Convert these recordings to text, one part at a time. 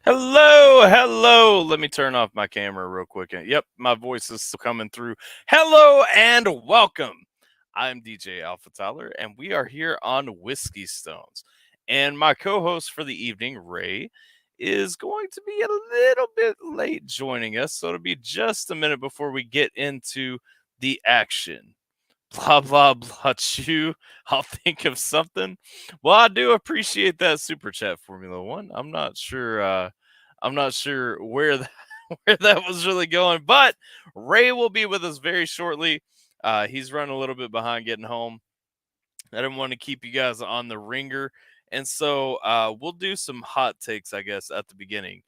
Hello. Let me turn off my camera real quick. Yep, my voice is still coming through. Hello and welcome. I'm DJ AlphaTyler, and we are here on Whiskey Stones. And my co-host for the evening, Ray, is going to be a little bit late joining us, so it'll be just a minute before we get into the action. Blah blah blah. Chew. I'll think of something. Well, I do appreciate that super chat, Formula One. I'm not sure. I'm not sure where that, where that was really going, but Ray will be with us very shortly. He's running a little bit behind getting home. I didn't want to keep you guys on the ringer, and so we'll do some hot takes, I guess, at the beginning,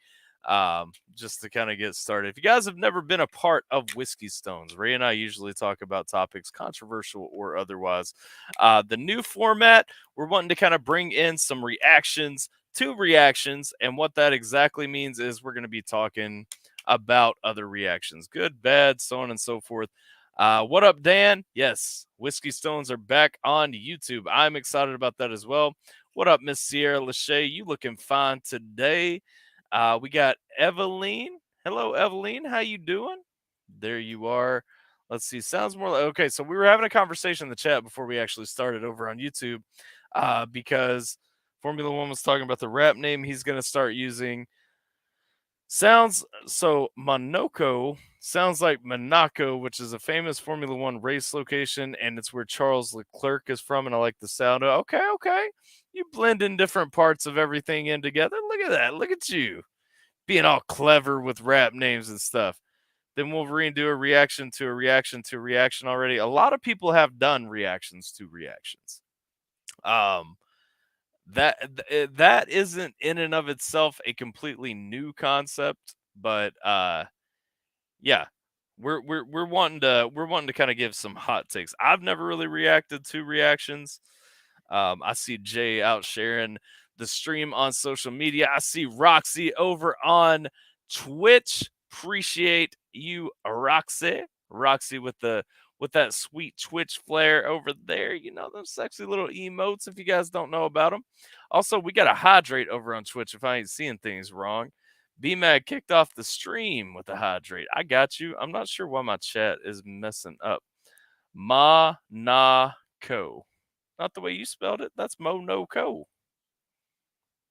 just to kind of get started. If you guys have never been a part of Whiskey Stones, Ray and I usually talk about topics, controversial or otherwise. The new format, we're wanting to kind of bring in some reactions to reactions, and what that exactly means is we're going to be talking about other reactions, good, bad, so on and so forth. What up, Dan? Yes, Whiskey Stones are back on YouTube. I'm excited about that as well. What up, Miss Sierra Lachey? You looking fine today. We got Eveline. Hello, Eveline. How you doing? There you are. Let's see. Sounds more like okay. So we were having a conversation in the chat before we actually started over on YouTube, because Formula One was talking about the rap name he's going to start using. Sounds so Monaco sounds like Monaco, which is a famous Formula One race location, and it's where Charles Leclerc is from. And I like the sound. Okay. You blend in different parts of everything in together. Look at that. Look at you being all clever with rap names and stuff. Then Wolverine do a reaction to a reaction to a reaction already. A lot of people have done reactions to reactions. Um, that isn't in and of itself a completely new concept, but yeah, we're wanting to kind of give some hot takes. I've never really reacted to reactions. I see Jay out sharing the stream on social media. I see Roxy over on Twitch. Appreciate you, Roxy. Roxy with that sweet Twitch flair over there. You know, those sexy little emotes, if you guys don't know about them. Also, we got a hydrate over on Twitch if I ain't seeing things wrong. BMAG kicked off the stream with a hydrate. I got you. I'm not sure why my chat is messing up. Ma na ko. Not the way you spelled it. That's Mo no ko.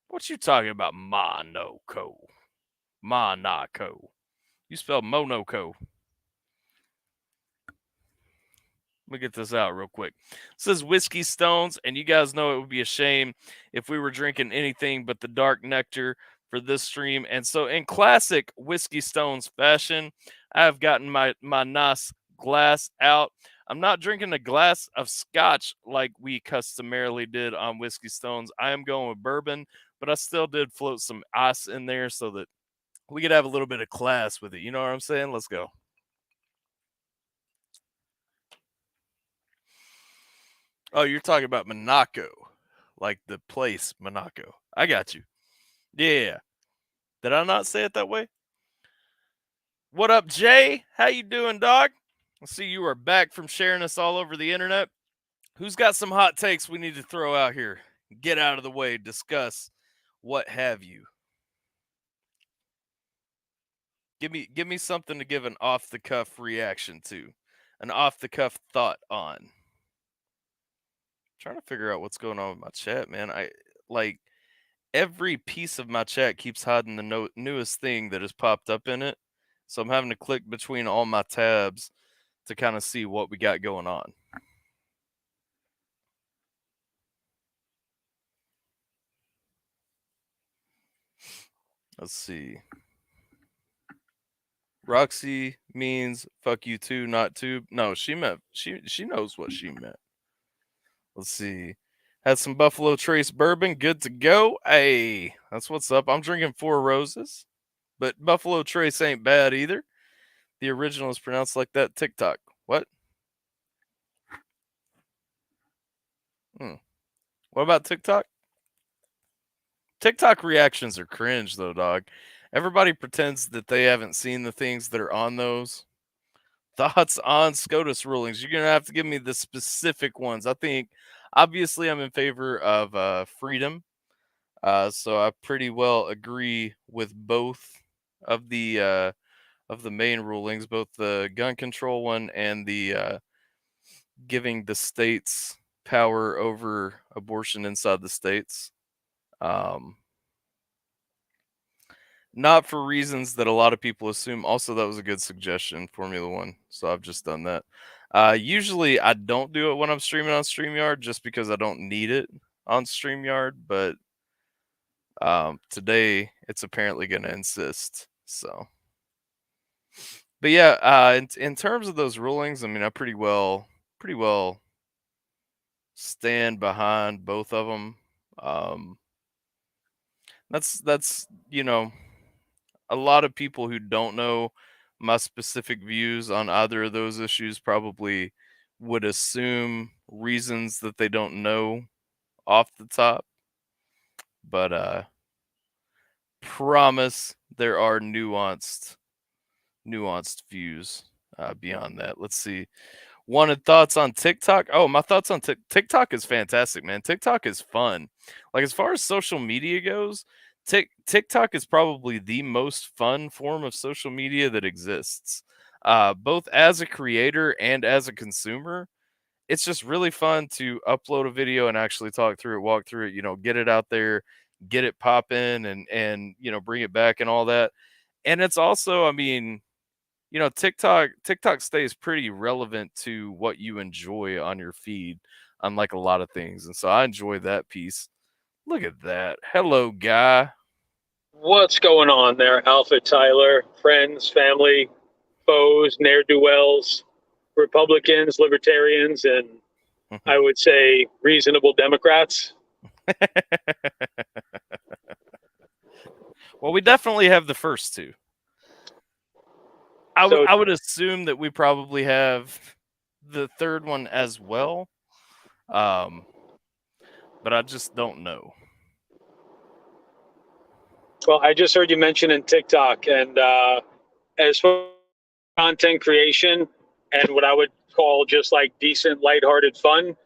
What you talking about, Ma no ko? Ma na ko. You spelled Mo no ko. Let me get this out real quick. It says Whiskey Stones, and you guys know it would be a shame if we were drinking anything but the dark nectar for this stream. And so, in classic Whiskey Stones fashion, I've gotten my nice glass out. I'm not drinking a glass of scotch like we customarily did on Whiskey Stones. I am going with bourbon, but I still did float some ice in there so that we could have a little bit of class with it. You know what I'm saying? Let's go. Oh, you're talking about Monaco, like the place Monaco. I got you. Yeah. Did I not say it that way? What up, Jay? How you doing, dog? I see you are back from sharing us all over the internet. Who's got some hot takes we need to throw out here? Get out of the way, discuss, what have you. Give me something to give an off the cuff reaction to, an off the cuff thought on. Trying to figure out what's going on with my chat, man. I like every piece of my chat keeps hiding the newest thing that has popped up in it. So I'm having to click between all my tabs to kind of see what we got going on. Let's see. Roxy means fuck you too, not too. No, she knows what she meant. Let's see. Had some Buffalo Trace bourbon, good to go. Hey, that's what's up. I'm drinking Four Roses, but Buffalo Trace ain't bad either. The original is pronounced like that. TikTok. What? What about TikTok? TikTok reactions are cringe though, dog. Everybody pretends that they haven't seen the things that are on those. Thoughts on SCOTUS rulings? You're gonna have to give me the specific ones. I think, obviously, I'm in favor of freedom. So I pretty well agree with both of the main rulings, both the gun control one and the giving the states power over abortion inside the states. Um, Not for reasons that a lot of people assume. Also, that was a good suggestion, Formula One. So I've just done that. Usually, I don't do it when I'm streaming on StreamYard just because I don't need it on StreamYard. But today, it's apparently going to insist. So, but yeah, in terms of those rulings, I mean, I pretty well stand behind both of them. That's a lot of people who don't know my specific views on either of those issues probably would assume reasons that they don't know off the top. But promise there are nuanced views beyond that. Let's see. Wanted thoughts on TikTok? Oh, my thoughts on TikTok is fantastic, man. TikTok is fun. Like as far as social media goes, TikTok is probably the most fun form of social media that exists. Both as a creator and as a consumer, it's just really fun to upload a video and actually talk through it, walk through it, get it out there, get it popping and bring it back and all that. And it's also, I mean, TikTok stays pretty relevant to what you enjoy on your feed, unlike a lot of things. And so I enjoy that piece. Look at that. Hello, guy. What's going on there, AlphaTyler? Friends, family, foes, ne'er-do-wells, Republicans, Libertarians, and I would say reasonable Democrats. Well, we definitely have the first two. I would assume that we probably have the third one as well. But I just don't know. Well, I just heard you mention in TikTok, and as far as content creation and what I would call just like decent, lighthearted fun,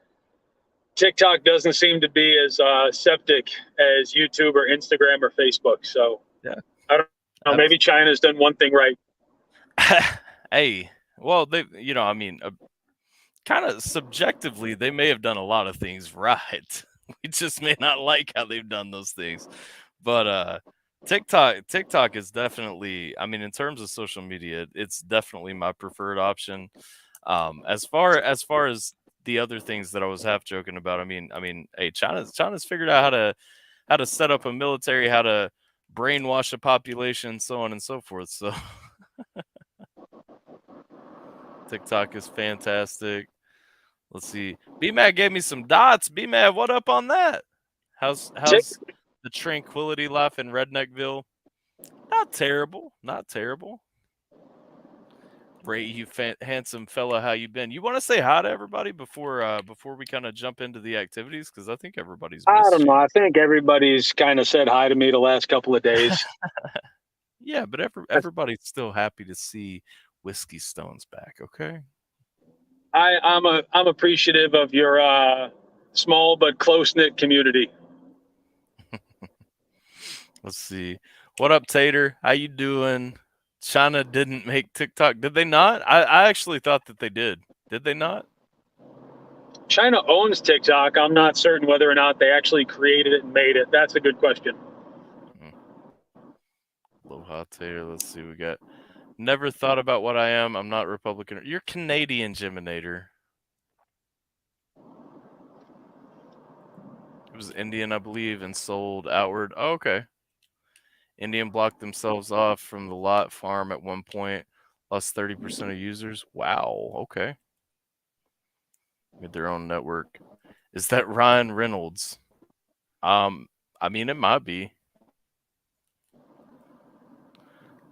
TikTok doesn't seem to be as septic as YouTube or Instagram or Facebook. So yeah, I don't know. Maybe China's done one thing right. Hey, well, they, I mean, kind of subjectively, they may have done a lot of things right. We just may not like how they've done those things. But TikTok is definitely, I mean, in terms of social media, it's definitely my preferred option. As far as the other things that I was half joking about, I mean, hey, China's figured out how to set up a military, how to brainwash a population, so on and so forth. So TikTok is fantastic. Let's see. B-Mad gave me some dots. B-Mad, what up on that? How's the tranquility life in Redneckville? Not terrible. Not terrible. Ray, you handsome fella, how you been? You want to say hi to everybody before we kind of jump into the activities? Because I think everybody's I missed don't know. you. I think everybody's kind of said hi to me the last couple of days. Yeah, but everybody's still happy to see Whiskey Stones back. Okay. I'm appreciative of your small but close knit community. Let's see. What up, Tater? How you doing? China didn't make TikTok. Did they not? I actually thought that they did. Did they not? China owns TikTok. I'm not certain whether or not they actually created it and made it. That's a good question. Aloha, Tater. Let's see. We got never thought about what I am. I'm not Republican. You're Canadian, Geminator. It was Indian, I believe, and sold outward. Oh, okay. Indian blocked themselves off from the lot farm at one point, lost 30% of users. Wow. Okay. Made their own network. Is that Ryan Reynolds? I mean, it might be.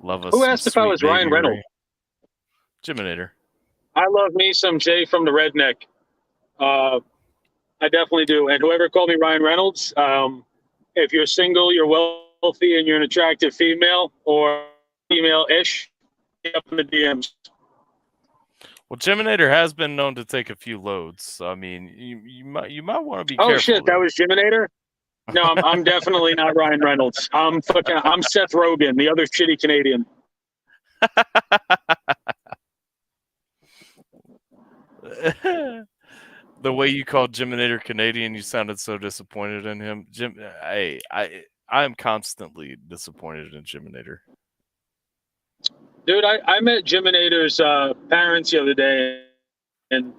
Love us. Who asked if I was Ryan Reynolds? Geminator. I love me some Jay from the Redneck. I definitely do. And whoever called me Ryan Reynolds, if you're single, you're wealthy, and you're an attractive female or female-ish, up in the DMs. Well, Geminator has been known to take a few loads. So, I mean, you might want to be careful. Oh shit, that was Geminator? No, I'm definitely not Ryan Reynolds. I'm Seth Rogen, the other shitty Canadian. The way you called Jiminator Canadian, you sounded so disappointed in him. I'm constantly disappointed in Jiminator. Dude, I met Jiminator's parents the other day, and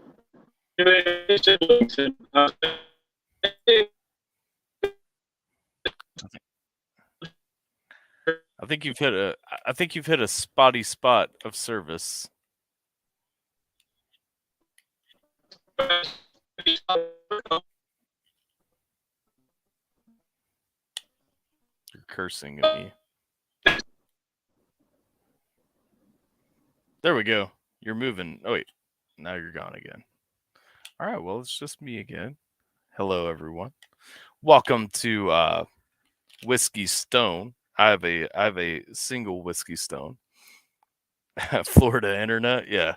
I think you've hit a spotty spot of service. You're cursing at me. There we go. You're moving. Oh wait, now you're gone again. All right, well it's just me again. Hello everyone. Welcome to Whiskey Stone. I have a single Whiskey Stone. Florida internet, yeah.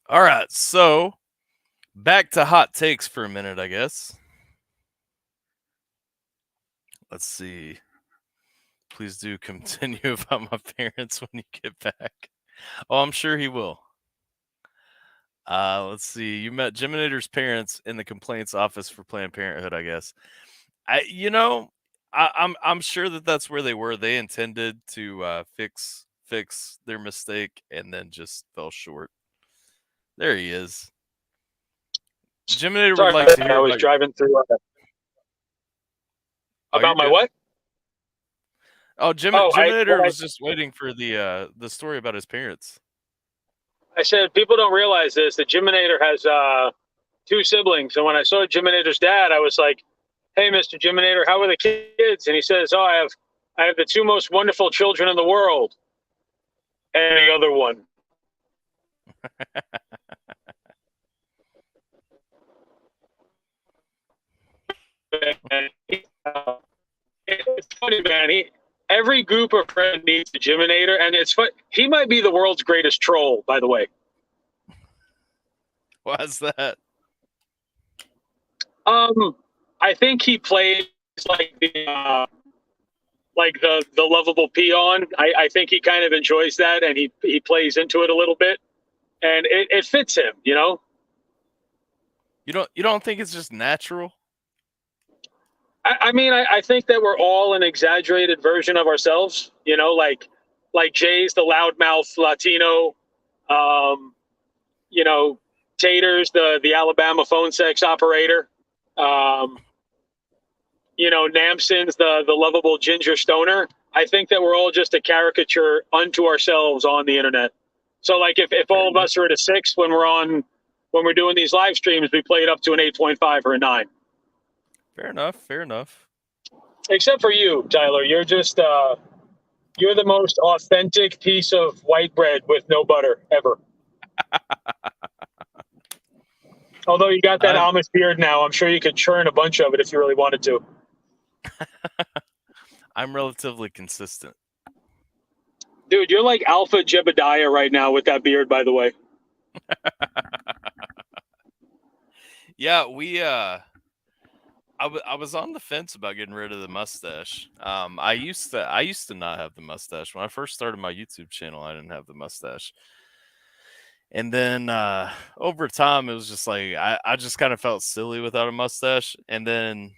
All right, so back to hot takes for a minute, I guess. Let's see. Please do continue about my parents when you get back. Oh, I'm sure he will. Let's see. You met Jiminator's parents in the complaints office for Planned Parenthood, I guess. I'm sure that's where they were. They intended to fix their mistake and then just fell short. There he is. Jiminator would like to hear. I was driving through. About my what? Oh, Jiminator was just waiting for the story about his parents. I said people don't realize this. That Jiminator has 2 siblings, and when I saw Jiminator's dad, I was like, "Hey, Mr. Jiminator, how are the kids?" And he says, "Oh, I have the 2 most wonderful children in the world." And the other one. It's funny, man. Every group of friends needs a Jiminator, and it's fun. He might be the world's greatest troll, by the way. Why's that? I think he plays like the lovable peon. I think he kind of enjoys that, and he plays into it a little bit, and it fits him, you know. You don't think it's just natural? I mean, I think that we're all an exaggerated version of ourselves, you know, like Jay's the loudmouth Latino, you know, Tater's the Alabama phone sex operator, you know, Namson's the lovable ginger stoner. I think that we're all just a caricature unto ourselves on the internet. So, like, if all of us are at a 6 when we're doing these live streams, we play it up to an 8.5 or a 9. Fair enough. Except for you, Tyler. You're just you're the most authentic piece of white bread with no butter ever. Although you got that Amish beard now, I'm sure you could churn a bunch of it if you really wanted to. I'm relatively consistent. Dude, you're like Alpha Jebediah right now with that beard, by the way. Yeah, I was on the fence about getting rid of the mustache. I used to not have the mustache. When I first started my YouTube channel, I didn't have the mustache. And then over time, it was just like I just kind of felt silly without a mustache. And then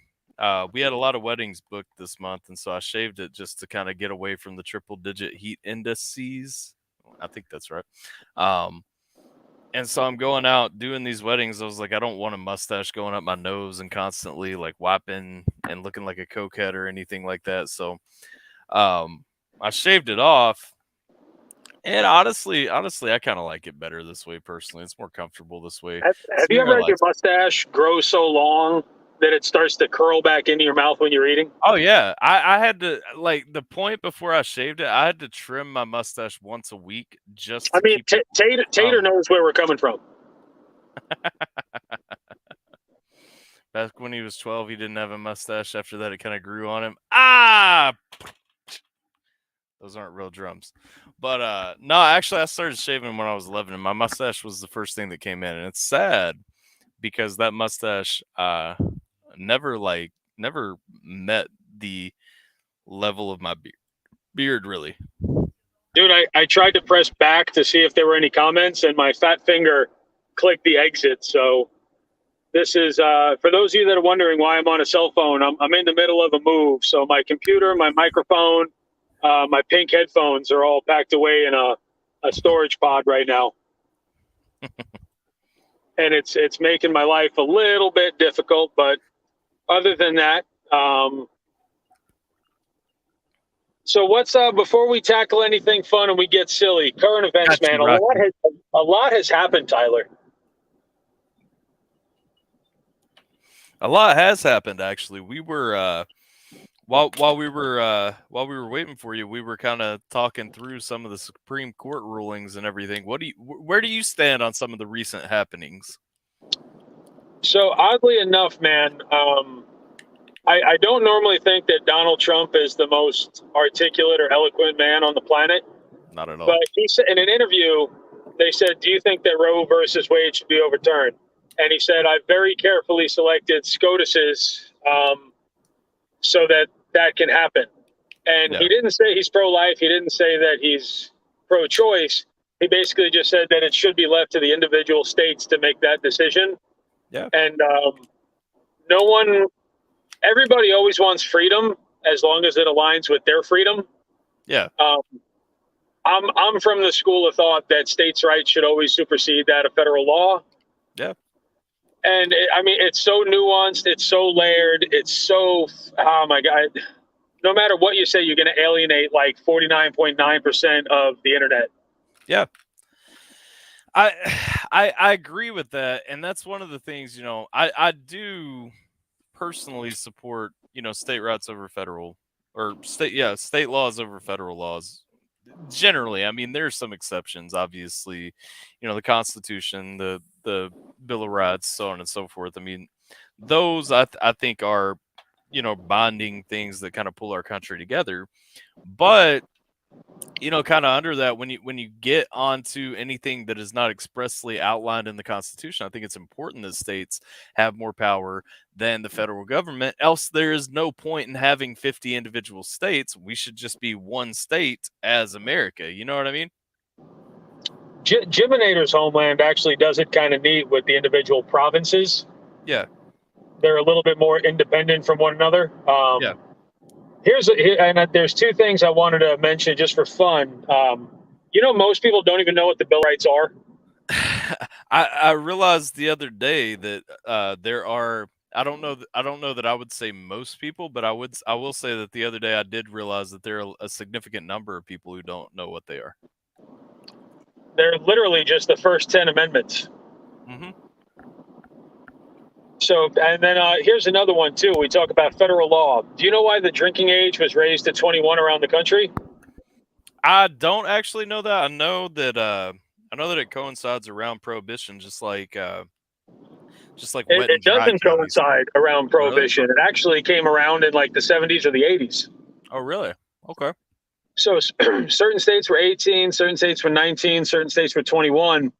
we had a lot of weddings booked this month, and so I shaved it just to kind of get away from the triple-digit heat indices. I think that's right. And so I'm going out doing these weddings. I was like, I don't want a mustache going up my nose and constantly like wiping and looking like a cokehead or anything like that. So I shaved it off. And honestly, I kind of like it better this way personally. It's more comfortable this way. Have you ever had your mustache grow so long that it starts to curl back into your mouth when you're eating? Oh yeah, I had to, like, the point before I shaved it, I had to trim my mustache once a week just to keep it. Tater knows where we're coming from. Back when he was 12, he didn't have a mustache. After that, it kind of grew on him. Ah, Those aren't real drums. But no, actually I started shaving when I was 11 and my mustache was the first thing that came in. And it's sad because that mustache never met the level of my beard really. Dude, I tried to press back to see if there were any comments, and my fat finger clicked the exit. So this is for those of you that are wondering why I'm on a cell phone. I'm in the middle of a move, so my computer, my microphone, my pink headphones are all packed away in a storage pod right now, and it's making my life a little bit difficult. But other than that, so what's before we tackle anything fun and we get silly? Current events, man. A lot has happened, Tyler. A lot has happened actually. We were while we were waiting for you, we were kind of talking through some of the Supreme Court rulings and everything. Where do you stand on some of the recent happenings? So oddly enough, man, I don't normally think that Donald Trump is the most articulate or eloquent man on the planet. Not at all. But he said in an interview, they said, "Do you think that Roe versus Wade should be overturned?" And he said, "I've very carefully selected SCOTUSes so that can happen." And He didn't say he's pro-life. He didn't say that he's pro-choice. He basically just said that it should be left to the individual states to make that decision. Yeah. And everybody always wants freedom as long as it aligns with their freedom. Yeah. I'm from the school of thought that states' rights should always supersede that of federal law. Yeah. And it's so nuanced, it's so layered, it's so, oh my God. No matter what you say, you're going to alienate like 49.9% of the internet. Yeah. I agree with that. And that's one of the things, I do personally support, state rights over federal or state laws over federal laws. Generally, I mean, there's some exceptions, obviously, the Constitution, the Bill of Rights, so on and so forth. I mean, those I think are, bonding things that kind of pull our country together. But, kind of under that, when you get onto anything that is not expressly outlined in the Constitution, I think it's important that states have more power than the federal government. Else there is no point in having 50 individual states. We should just be one state as America. You know what I mean? Jiminator's homeland actually does it kind of neat with the individual provinces. Yeah. They're a little bit more independent from one another. Yeah. There's two things I wanted to mention just for fun. Most people don't even know what the Bill of Rights are. I realized the other day that there are. I don't know that I would say most people, but I will say that the other day I did realize that there are a significant number of people who don't know what they are. They're literally just the first 10 amendments. Mm-hmm. So, and then here's another one too. We talk about federal law. Do you know why the drinking age was raised to 21 around the country? I don't actually know that. I know that it coincides around prohibition, just like it doesn't coincide around prohibition. Really? It actually came around in like the 70s or the 80s. Oh, really? Okay. So certain states were 18, certain states were 19, certain states were 21.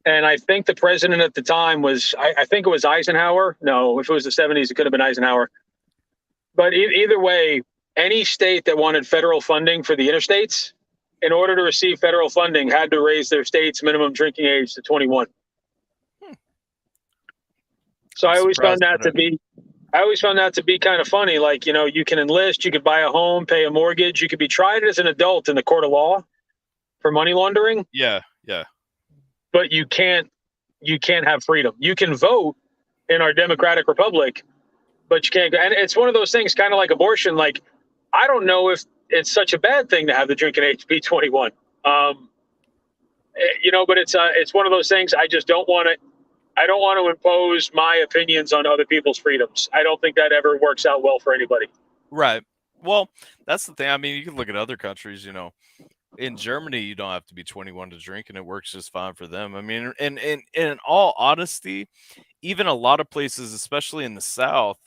And I think the president at the time was, I think it was Eisenhower. No, if it was the 70s, it could have been Eisenhower. But either way, any state that wanted federal funding for the interstates, in order to receive federal funding, had to raise their state's minimum drinking age to 21. So I always found that to be kind of funny. Like, you can enlist, you could buy a home, pay a mortgage, you could be tried as an adult in the court of law for money laundering. Yeah, yeah. But you can't have freedom. You can vote in our democratic republic, but you can't go. And it's one of those things, kind of like abortion. Like, I don't know if it's such a bad thing to have the drinking age be 21. But it's one of those things. I just don't want to. I don't want to impose my opinions on other people's freedoms. I don't think that ever works out well for anybody. Right. Well, that's the thing. I mean, you can look at other countries, in Germany, you don't have to be 21 to drink, and it works just fine for them. I mean, and in all honesty, even a lot of places, especially in the South,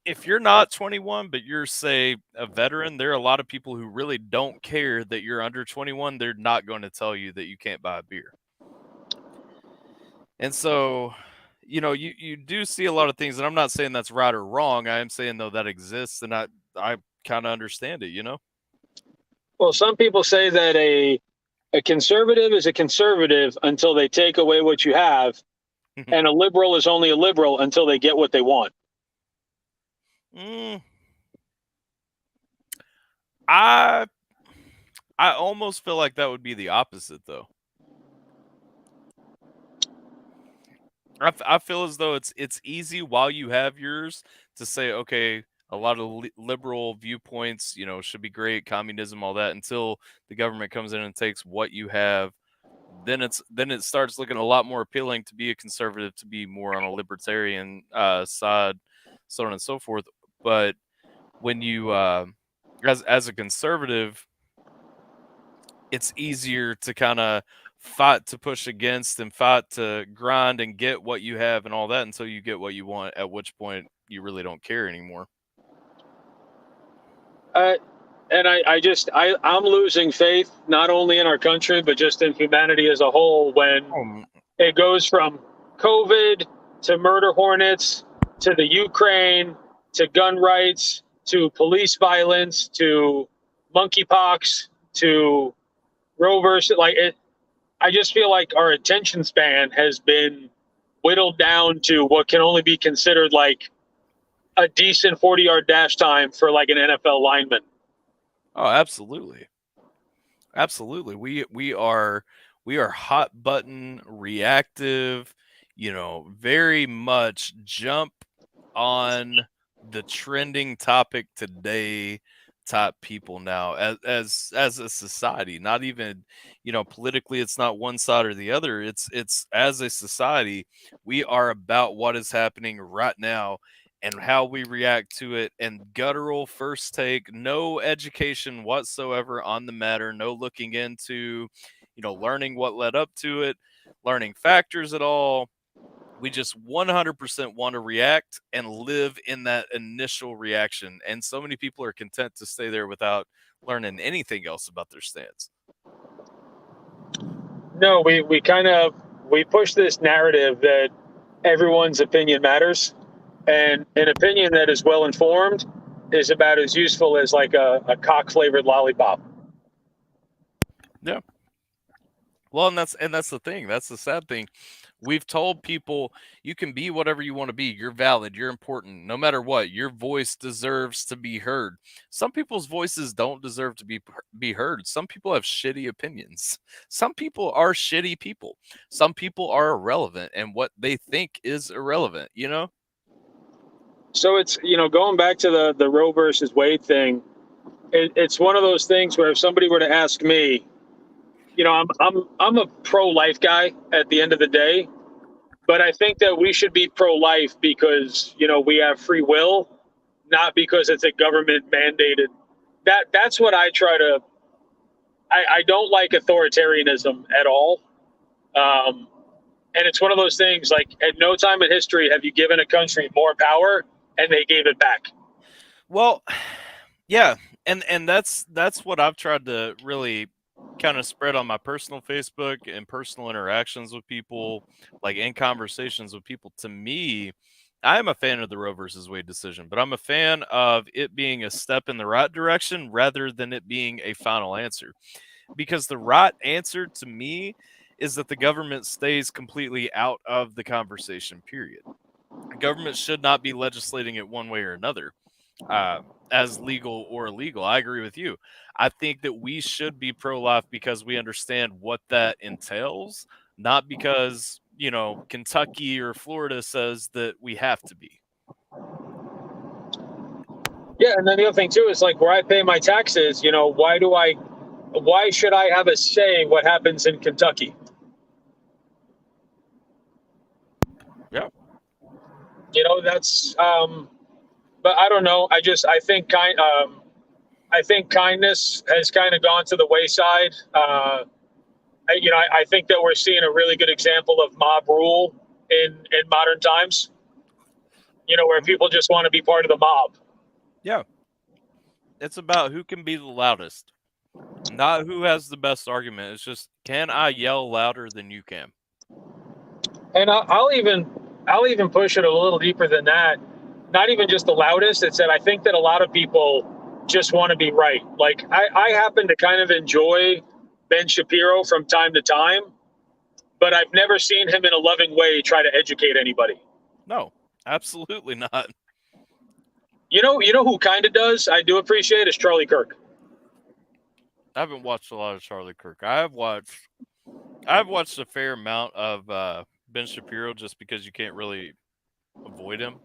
if you're not 21, but you're, say, a veteran, there are a lot of people who really don't care that you're under 21. They're not going to tell you that you can't buy a beer. And so, you do see a lot of things, and I'm not saying that's right or wrong. I am saying, though, that exists, and I kind of understand it, Well, some people say that a conservative is a conservative until they take away what you have, and a liberal is only a liberal until they get what they want. I almost feel like that would be the opposite, though. I feel as though it's easy while you have yours to say, okay, a lot of liberal viewpoints, should be great, communism, all that, until the government comes in and takes what you have. Then it starts looking a lot more appealing to be a conservative, to be more on a libertarian side, so on and so forth. But when you, as a conservative, it's easier to kind of fight to push against and fight to grind and get what you have and all that until you get what you want, at which point you really don't care anymore. And I'm losing faith not only in our country but just in humanity as a whole when it goes from COVID to murder hornets to the Ukraine to gun rights to police violence to monkeypox to Roe versus I just feel like our attention span has been whittled down to what can only be considered like a decent 40-yard dash time for like an NFL lineman. Oh, absolutely. Absolutely. We are hot button reactive, very much jump on the trending topic today type people now as a society. Not even, politically, it's not one side or the other. It's as a society, we are about what is happening right now and how we react to it, and guttural first take, no education whatsoever on the matter, no looking into, learning what led up to it, learning factors at all. We just 100% want to react and live in that initial reaction. And so many people are content to stay there without learning anything else about their stance. No, we push this narrative that everyone's opinion matters, and an opinion that is well informed is about as useful as like a cock flavored lollipop. Yeah. Well, and that's the thing. That's the sad thing. We've told people you can be whatever you want to be. You're valid. You're important. No matter what, your voice deserves to be heard. Some people's voices don't deserve to be heard. Some people have shitty opinions. Some people are shitty people. Some people are irrelevant, and what they think is irrelevant, So it's, going back to the Roe versus Wade thing, it's one of those things where if somebody were to ask me, I'm a pro-life guy at the end of the day, but I think that we should be pro-life because, we have free will, not because it's a government mandated. That's what I try to. I don't like authoritarianism at all. And it's one of those things like at no time in history have you given a country more power and they gave it back. Well, yeah, and that's what I've tried to really kind of spread on my personal Facebook and personal interactions with people, like in conversations with people. To me, I am a fan of the Roe versus Wade decision, but I'm a fan of it being a step in the right direction rather than it being a final answer. Because the right answer to me is that the government stays completely out of the conversation, period. The government should not be legislating it one way or another. As legal or illegal. I agree with you. I think that we should be pro-life because we understand what that entails, not because, Kentucky or Florida says that we have to be. Yeah, and then the other thing too is like where I pay my taxes, why should I have a say what happens in Kentucky? Yeah. That's but I don't know. I think kindness has kind of gone to the wayside. I think that we're seeing a really good example of mob rule in modern times. where people just want to be part of the mob. Yeah. It's about who can be the loudest, not who has the best argument. It's just, can I yell louder than you can? And I'll even push it a little deeper than that. Not even just the loudest. It's that I think that a lot of people just want to be right. Like I happen to kind of enjoy Ben Shapiro from time to time, but I've never seen him in a loving way try to educate anybody. No, absolutely not. You know who kind of does? I do appreciate is Charlie Kirk. I haven't watched a lot of Charlie Kirk. I've watched a fair amount of Ben Shapiro just because you can't really avoid him.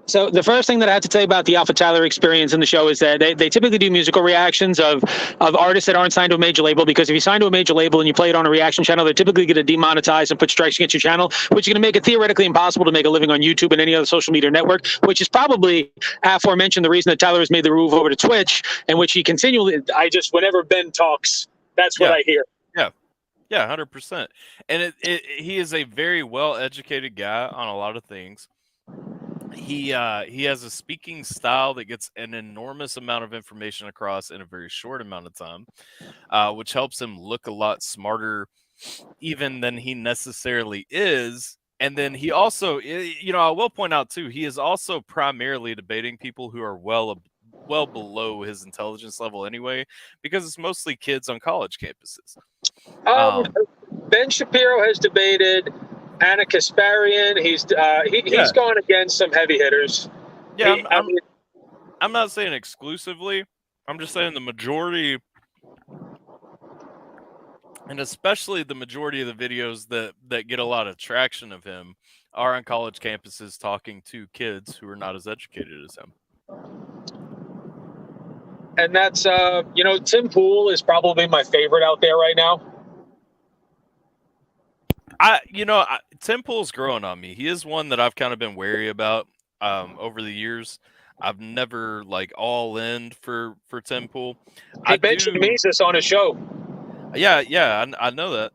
So the first thing that I have to tell you about the AlphaTyler experience in the show is that they typically do musical reactions of artists that aren't signed to a major label, because if you sign to a major label and you play it on a reaction channel, they're typically going to demonetize and put strikes against your channel, which is going to make it theoretically impossible to make a living on YouTube and any other social media network, which is probably aforementioned the reason that Tyler has made the move over to Twitch, and which he continually, whenever Ben talks, that's what I hear. Yeah, 100%. And he is a very well-educated guy on a lot of things. He has a speaking style that gets an enormous amount of information across in a very short amount of time, which helps him look a lot smarter even than he necessarily is. And then he also, I will point out too, he is also primarily debating people who are well below his intelligence level anyway, because it's mostly kids on college campuses. Ben Shapiro has debated Anna Kasparian. He's gone against some heavy hitters. Yeah, I'm not saying exclusively. I'm just saying the majority, and especially the majority of the videos that get a lot of traction of him are on college campuses talking to kids who are not as educated as him. And that's Tim Pool is probably my favorite out there right now. Tim Pool's growing on me. He is one that I've kind of been wary about over the years. I've never all in for Tim Pool. He mentioned Mises on his show. Yeah, I know that,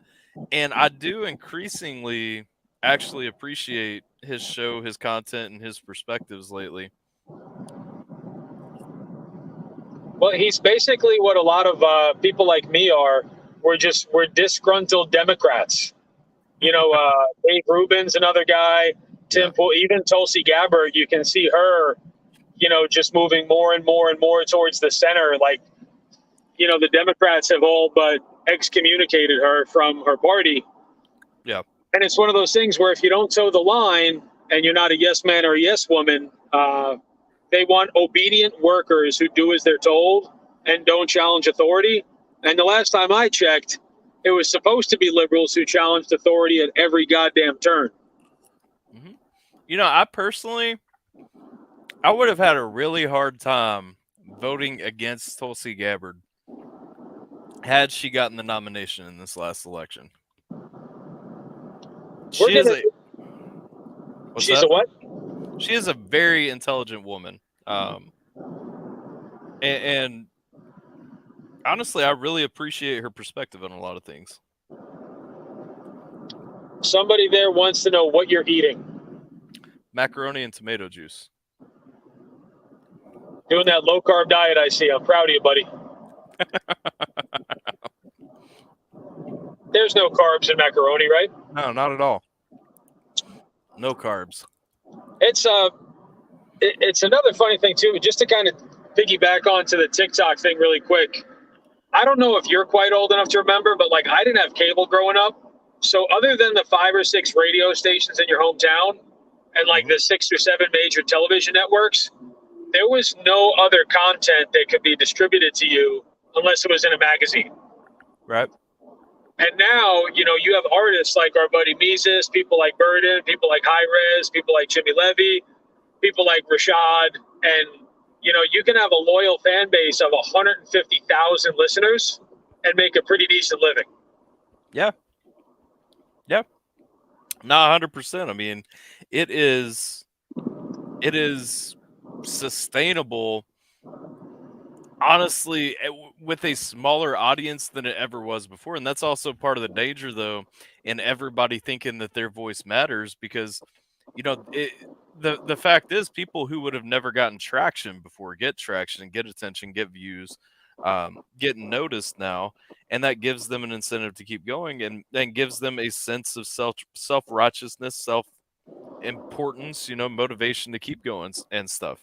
and I do increasingly actually appreciate his show, his content, and his perspectives lately. Well, he's basically what a lot of people like me are. We're disgruntled Democrats. Dave Rubin's another guy. Tim Pool, even Tulsi Gabbard, you can see her, just moving more and more and more towards the center. The Democrats have all but excommunicated her from her party. Yeah. And it's one of those things where if you don't toe the line and you're not a yes man or a yes woman, they want obedient workers who do as they're told and don't challenge authority. And the last time I checked, it was supposed to be liberals who challenged authority at every goddamn turn. Mm-hmm. I personally, I would have had a really hard time voting against Tulsi Gabbard had she gotten the nomination in this last election. She's a what? She is a very intelligent woman. And honestly, I really appreciate her perspective on a lot of things. Somebody there wants to know what you're eating. Macaroni and tomato juice. Doing that low carb diet, I see. I'm proud of you, buddy. There's no carbs in macaroni, right? No, not at all. No carbs. It's another funny thing too, just to kind of piggyback onto the TikTok thing really quick. I don't know if you're quite old enough to remember, but I didn't have cable growing up. So other than the 5 or 6 radio stations in your hometown and the 6 or 7 major television networks, there was no other content that could be distributed to you unless it was in a magazine. Right. And now, you have artists like our buddy Mises, people like Burden, people like High Res, people like Jimmy Levy, people like Rashad, and you can have a loyal fan base of 150,000 listeners and make a pretty decent living. Yeah. Yeah. No, 100%. I mean, it is sustainable, honestly, with a smaller audience than it ever was before. And that's also part of the danger, though, in everybody thinking that their voice matters, because The fact is, people who would have never gotten traction before get traction, get attention, get views, getting noticed now, and that gives them an incentive to keep going, and gives them a sense of self righteousness, self importance, motivation to keep going and stuff.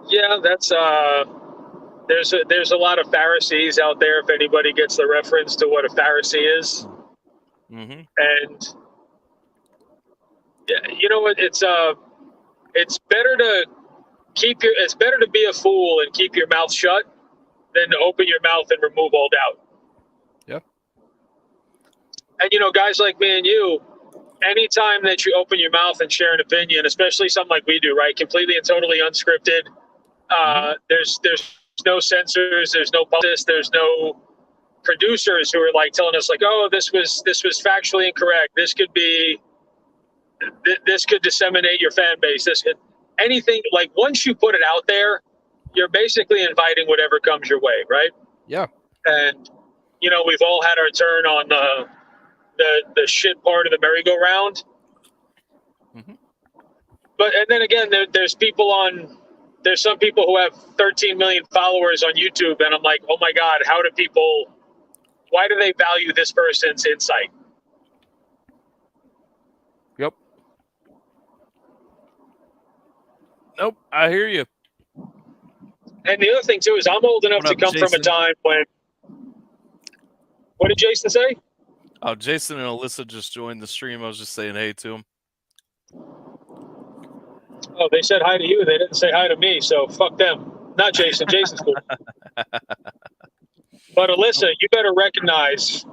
Yeah, that's there's a lot of Pharisees out there. If anybody gets the reference to what a Pharisee is, and yeah, you know what? It's better to it's better to be a fool and keep your mouth shut than to open your mouth and remove all doubt. Yeah. And guys like me and you, anytime that you open your mouth and share an opinion, especially something like we do, right, completely and totally unscripted, there's no censors, there's no publicists, there's no producers who are like telling us like, oh, this was factually incorrect. This could disseminate your fan base. This could anything. Like once you put it out there, you're basically inviting whatever comes your way, right? Yeah. And we've all had our turn on the shit part of the merry-go-round. But and then again, there's some people who have 13 million followers on YouTube, and I'm like, oh my God, why do they value this person's insight? Yep. Nope, I hear you. And the other thing too is I'm old enough to come from a time when. What did Jason say? Oh, Jason and Alyssa just joined the stream. I was just saying hey to them. Oh, they said hi to you. They didn't say hi to me, so fuck them. Not Jason. Jason's cool. But Alyssa, you better recognize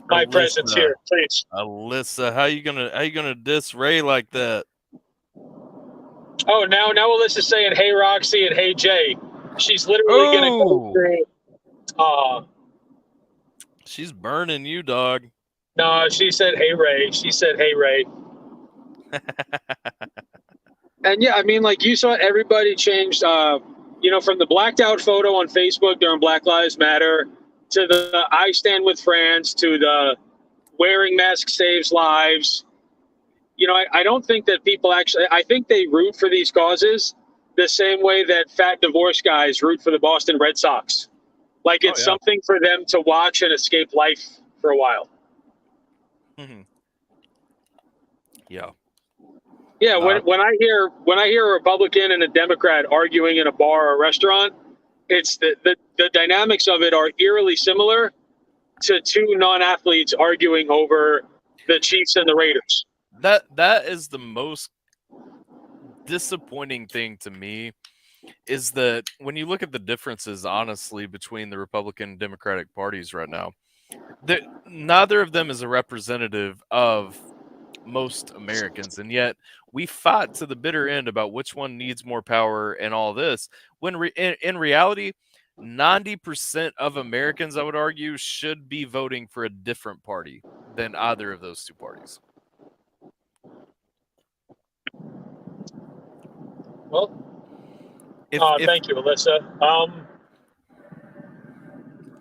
my presence here, please. Alyssa, how you gonna diss Ray like that? Oh, now Alyssa's saying hey Roxy and hey Jay. She's literally gonna go through. She's burning you, dog. No, she said hey Ray. She said hey Ray. And yeah, I mean, like you saw, everybody changed. From the blacked out photo on Facebook during Black Lives Matter to the I stand with France to the wearing masks saves lives. I don't think that people actually. I think they root for these causes the same way that fat divorce guys root for the Boston Red Sox. Like it's something for them to watch and escape life for a while. Yeah. Yeah, when I hear a Republican and a Democrat arguing in a bar or a restaurant, it's the dynamics of it are eerily similar to two non-athletes arguing over the Chiefs and the Raiders. That is the most disappointing thing to me, is that when you look at the differences, honestly, between the Republican and Democratic parties right now, neither of them is a representative of most Americans, and yet we fought to the bitter end about which one needs more power and all this, when in reality 90% of Americans, I would argue, should be voting for a different party than either of those two parties. Well, thank you, Alyssa.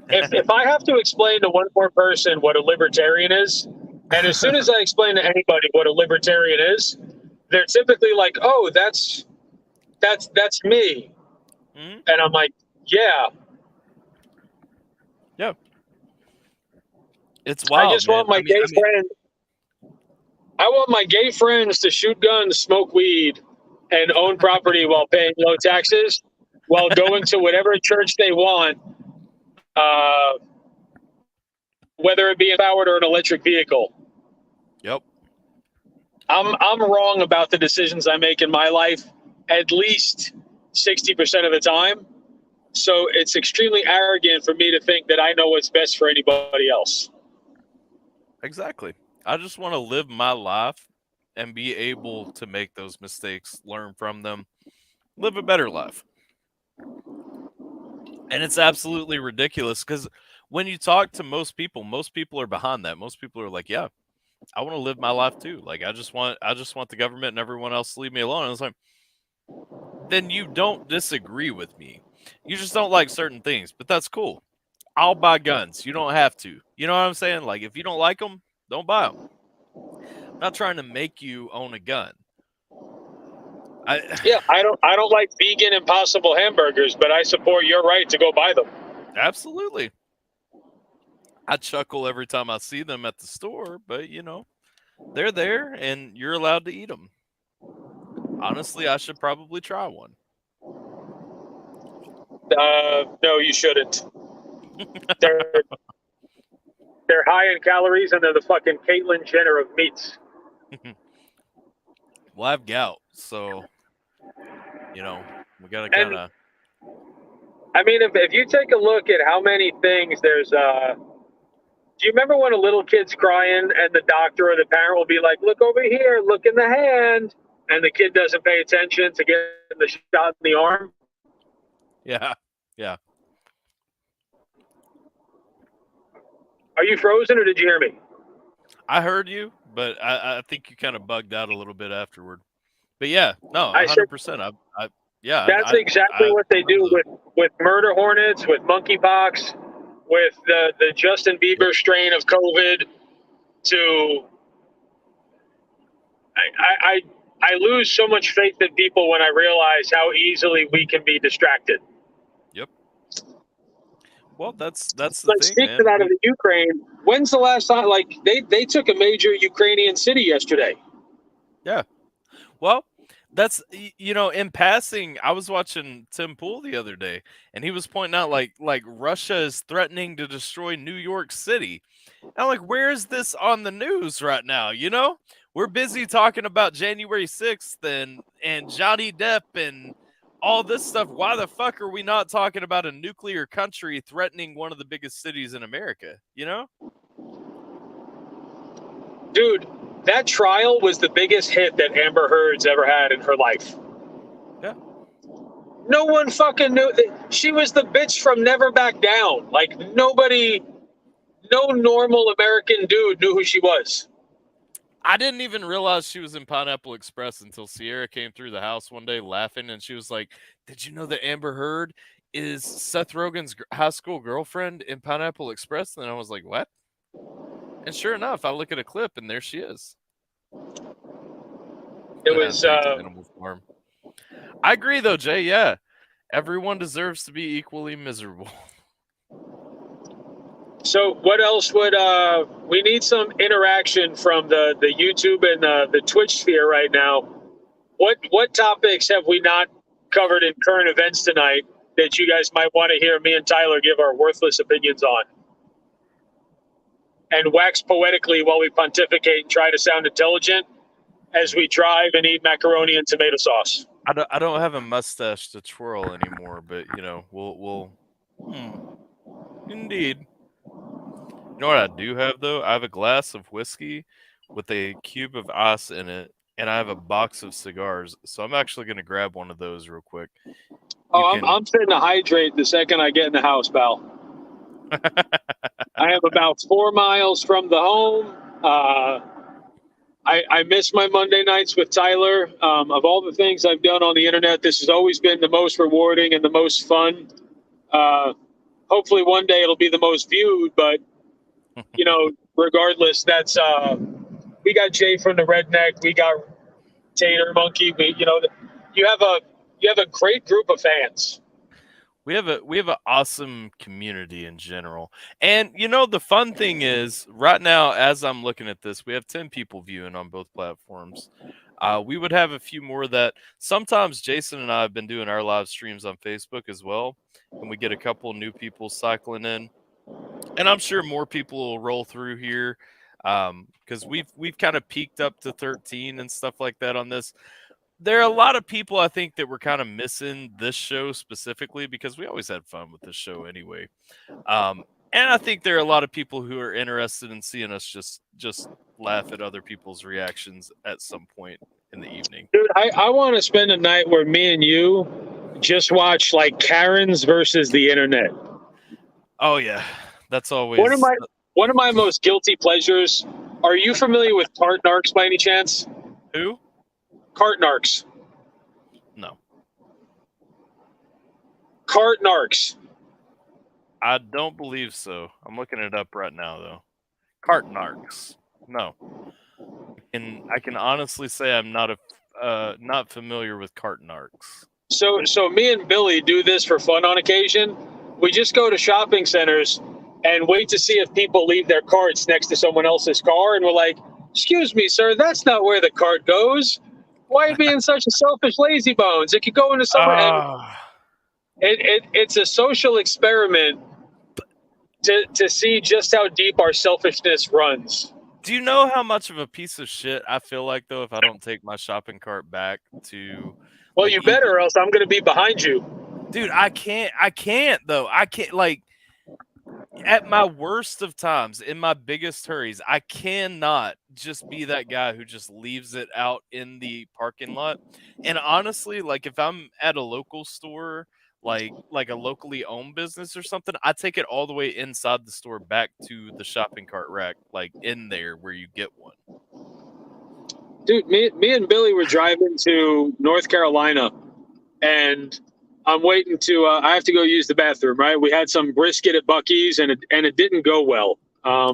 If I have to explain to one more person what a libertarian is, and as soon as I explain to anybody what a libertarian is, they're typically like, "Oh, that's me," and I'm like, "Yeah, yeah." It's wild. I just want my gay friend. I want my gay friends to shoot guns, smoke weed, and own property while paying low taxes, while going to whatever church they want, whether it be powered or an electric vehicle. Yep. I'm wrong about the decisions I make in my life at least 60% of the time. So it's extremely arrogant for me to think that I know what's best for anybody else. Exactly. I just want to live my life and be able to make those mistakes, learn from them, live a better life. And it's absolutely ridiculous because when you talk to most people are behind that. Most people are like, yeah, I want to live my life too. Like, I just want the government and everyone else to leave me alone. And it's like, then you don't disagree with me. You just don't like certain things, but that's cool. I'll buy guns. You don't have to. You know what I'm saying? Like, if you don't like them, don't buy them. not trying to make you own a gun. Yeah, I don't like vegan Impossible hamburgers, but I support your right to go buy them. Absolutely. I chuckle every time I see them at the store, but you know, they're there and you're allowed to eat them. Honestly, I should probably try one. No, you shouldn't. They're high in calories and they're the fucking Caitlyn Jenner of meats. Well, I have gout, so you know, we gotta kind of. I mean, if you take a look at how many things there's, do you remember when a little kid's crying and the doctor or the parent will be like, "Look over here, look in the hand," and the kid doesn't pay attention to get the shot in the arm? Yeah, yeah. Are you frozen or did you hear me? I heard you, but I think you kind of bugged out a little bit afterward. But yeah, no, I said 100%. Yeah. that's exactly what they do with murder hornets, with monkeypox, with the Justin Bieber strain of COVID. I lose so much faith in people when I realize how easily we can be distracted. Yep. Well, that's the Let's thing, speak man. to that of the Ukraine. When's the last time? Like they took a major Ukrainian city yesterday. Yeah. Well, that's you know, in passing, I was watching Tim Pool the other day, and he was pointing out like Russia is threatening to destroy New York City. And I'm like, where is this on the news right now? You know, we're busy talking about January 6th and Johnny Depp and all this stuff. Why the fuck are we not talking about a nuclear country threatening one of the biggest cities in America? You know? Dude, that trial was the biggest hit that Amber Heard's ever had in her life. Yeah. No one fucking knew. She was the bitch from Never Back Down. Like, nobody, no normal American dude knew who she was. I didn't even realize she was in Pineapple Express until Sierra came through the house one day laughing, and she was like, "Did you know that Amber Heard is Seth Rogen's high school girlfriend in Pineapple Express?" And I was like, "What?" And sure enough, I look at a clip, and there she is. It was Animal Farm. I agree, though, Jay. Yeah, everyone deserves to be equally miserable. So what else would we need some interaction from the YouTube and the Twitch sphere right now? What topics have we not covered in current events tonight that you guys might want to hear me and Tyler give our worthless opinions on? And wax poetically while we pontificate and try to sound intelligent as we drive and eat macaroni and tomato sauce. I don't have a mustache to twirl anymore, but you know, we'll indeed. You know what I do have though? I have a glass of whiskey with a cube of ice in it, and I have a box of cigars. So I'm actually going to grab one of those real quick. I'm fitting to hydrate the second I get in the house, pal. I am about 4 miles from the home. I miss my Monday nights with Tyler. Of all the things I've done on the internet, this has always been the most rewarding and the most fun. Hopefully one day it'll be the most viewed, but you know, regardless, that's we got Jay from the Redneck, we got Tater Monkey. You have a great group of fans. We have an awesome community in general. And you know, the fun thing is right now, as I'm looking at this, we have 10 people viewing on both platforms. We would have a few more that sometimes Jason and I have been doing our live streams on Facebook as well. And we get a couple new people cycling in. And I'm sure more people will roll through here. Because we've kind of peaked up to 13 and stuff like that on this. There are a lot of people I think that were kind of missing this show specifically because we always had fun with this show anyway. And I think there are a lot of people who are interested in seeing us just laugh at other people's reactions at some point in the evening. Dude, I want to spend a night where me and you just watch like Karens versus the internet. Oh yeah, that's always one of my most guilty pleasures. Are you familiar with Cart Narcs by any chance? Who? Cart Narcs. No. Cart Narcs. I don't believe so. I'm looking it up right now though. Cart Narcs. No. And I can honestly say I'm not familiar with carton arcs. So me and Billy do this for fun on occasion. We just go to shopping centers and wait to see if people leave their carts next to someone else's car, and we're like, "Excuse me, sir, that's not where the cart goes. Why are you being such a selfish lazy bones? It could go into someone." And it's a social experiment to see just how deep our selfishness runs. Do you know how much of a piece of shit I feel like, though, if I don't take my shopping cart back to... Well, like, you better, or else I'm going to be behind you. Dude, I can't, though. I can't, like, at my worst of times, in my biggest hurries, I cannot just be that guy who just leaves it out in the parking lot. And honestly, like, if I'm at a local store, like a locally owned business or something, I take it all the way inside the store back to the shopping cart rack, like in there where you get one. Dude, me and Billy were driving to North Carolina, and I'm waiting to. I have to go use the bathroom. Right? We had some brisket at Buc-ee's, and it didn't go well. I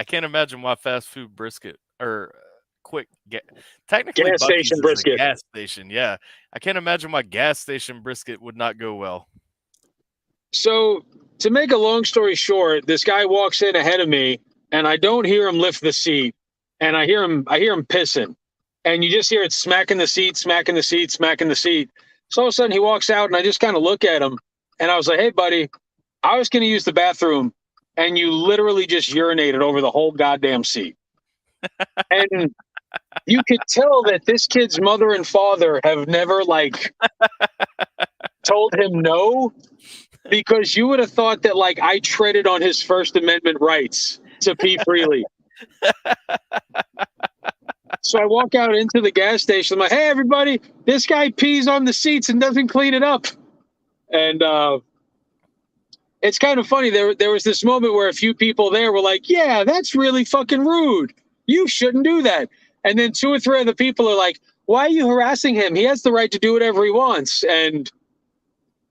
can't imagine why fast food brisket or technically gas Buc-ee's station is brisket. a gas station. Yeah, I can't imagine why gas station brisket would not go well. So to make a long story short, this guy walks in ahead of me, and I don't hear him lift the seat, and I hear him pissing, and you just hear it smacking the seat, smacking the seat, smacking the seat. So all of a sudden he walks out, and I just kind of look at him, and I was like, "Hey, buddy, I was going to use the bathroom, and you literally just urinated over the whole goddamn seat." And you could tell that this kid's mother and father have never like told him no, because you would have thought that like I treaded on his First Amendment rights to pee freely. So I walk out into the gas station. I'm like, "Hey, everybody, this guy pees on the seats and doesn't clean it up." And it's kind of funny. There was this moment where a few people there were like, "Yeah, that's really fucking rude. You shouldn't do that." And then 2 or 3 other people are like, "Why are you harassing him? He has the right to do whatever he wants." And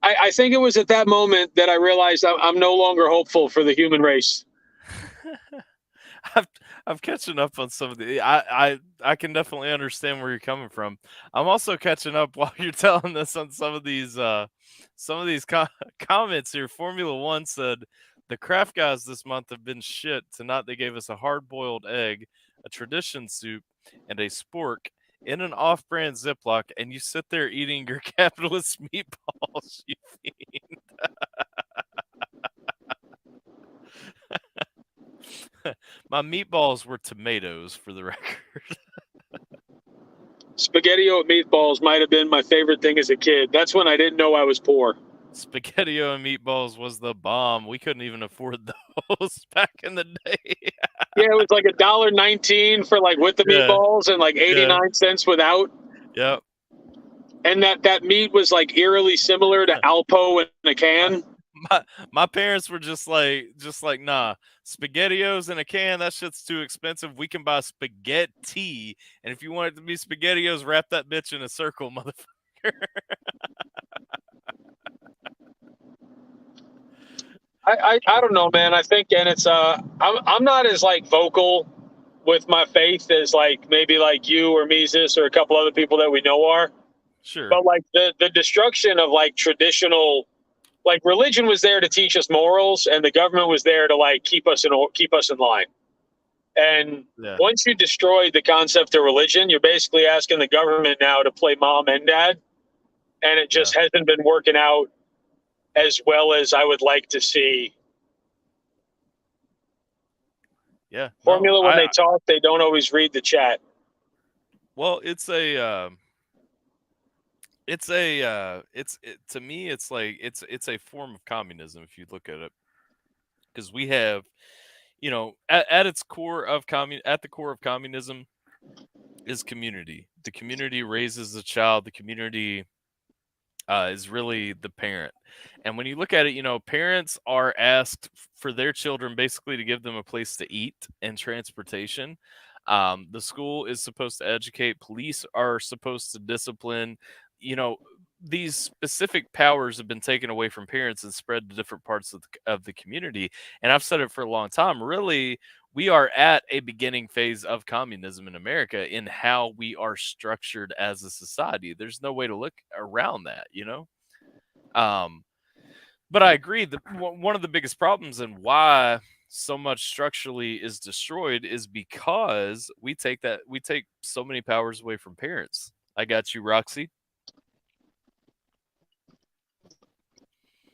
I think it was at that moment that I realized I'm no longer hopeful for the human race. I'm catching up on some of the. I can definitely understand where you're coming from. I'm also catching up while you're telling this on some of these comments here. Formula One said the craft guys this month have been shit. Tonight they gave us a hard-boiled egg, a tradition soup, and a spork in an off-brand Ziploc, and you sit there eating your capitalist meatballs, you fiend. My meatballs were tomatoes, for the record. SpaghettiO meatballs might have been my favorite thing as a kid. That's when I didn't know I was poor. SpaghettiO and meatballs was the bomb. We couldn't even afford those back in the day. Yeah, it was like $1.19 for like with the meatballs and like 89 cents without. Yep. And that meat was like eerily similar to Alpo in a can. My parents were just like, nah, SpaghettiOs in a can, that shit's too expensive. We can buy spaghetti, and if you want it to be SpaghettiOs, wrap that bitch in a circle, motherfucker. I don't know, man. I think, and it's I'm not as like vocal with my faith as like maybe like you or Mises or a couple other people that we know are. Sure. But like the destruction of like traditional, like religion was there to teach us morals, and the government was there to like keep us in line. And once you destroy the concept of religion, you're basically asking the government now to play mom and dad, and it just hasn't been working out as well as I would like to see. Yeah. Formula, when they talk, they don't always read the chat. Well, to me, it's like it's a form of communism if you look at it, because we have, at its core of at the core of communism is community. The community raises the child. The community is really the parent. And when you look at it, parents are asked for their children basically to give them a place to eat and transportation. The school is supposed to educate. Police are supposed to discipline. These specific powers have been taken away from parents and spread to different parts of the community. And I've said it for a long time. Really, we are at a beginning phase of communism in America in how we are structured as a society. There's no way to look around that, you know? But I agree that one of the biggest problems and why so much structurally is destroyed is because we take so many powers away from parents. I got you, Roxy.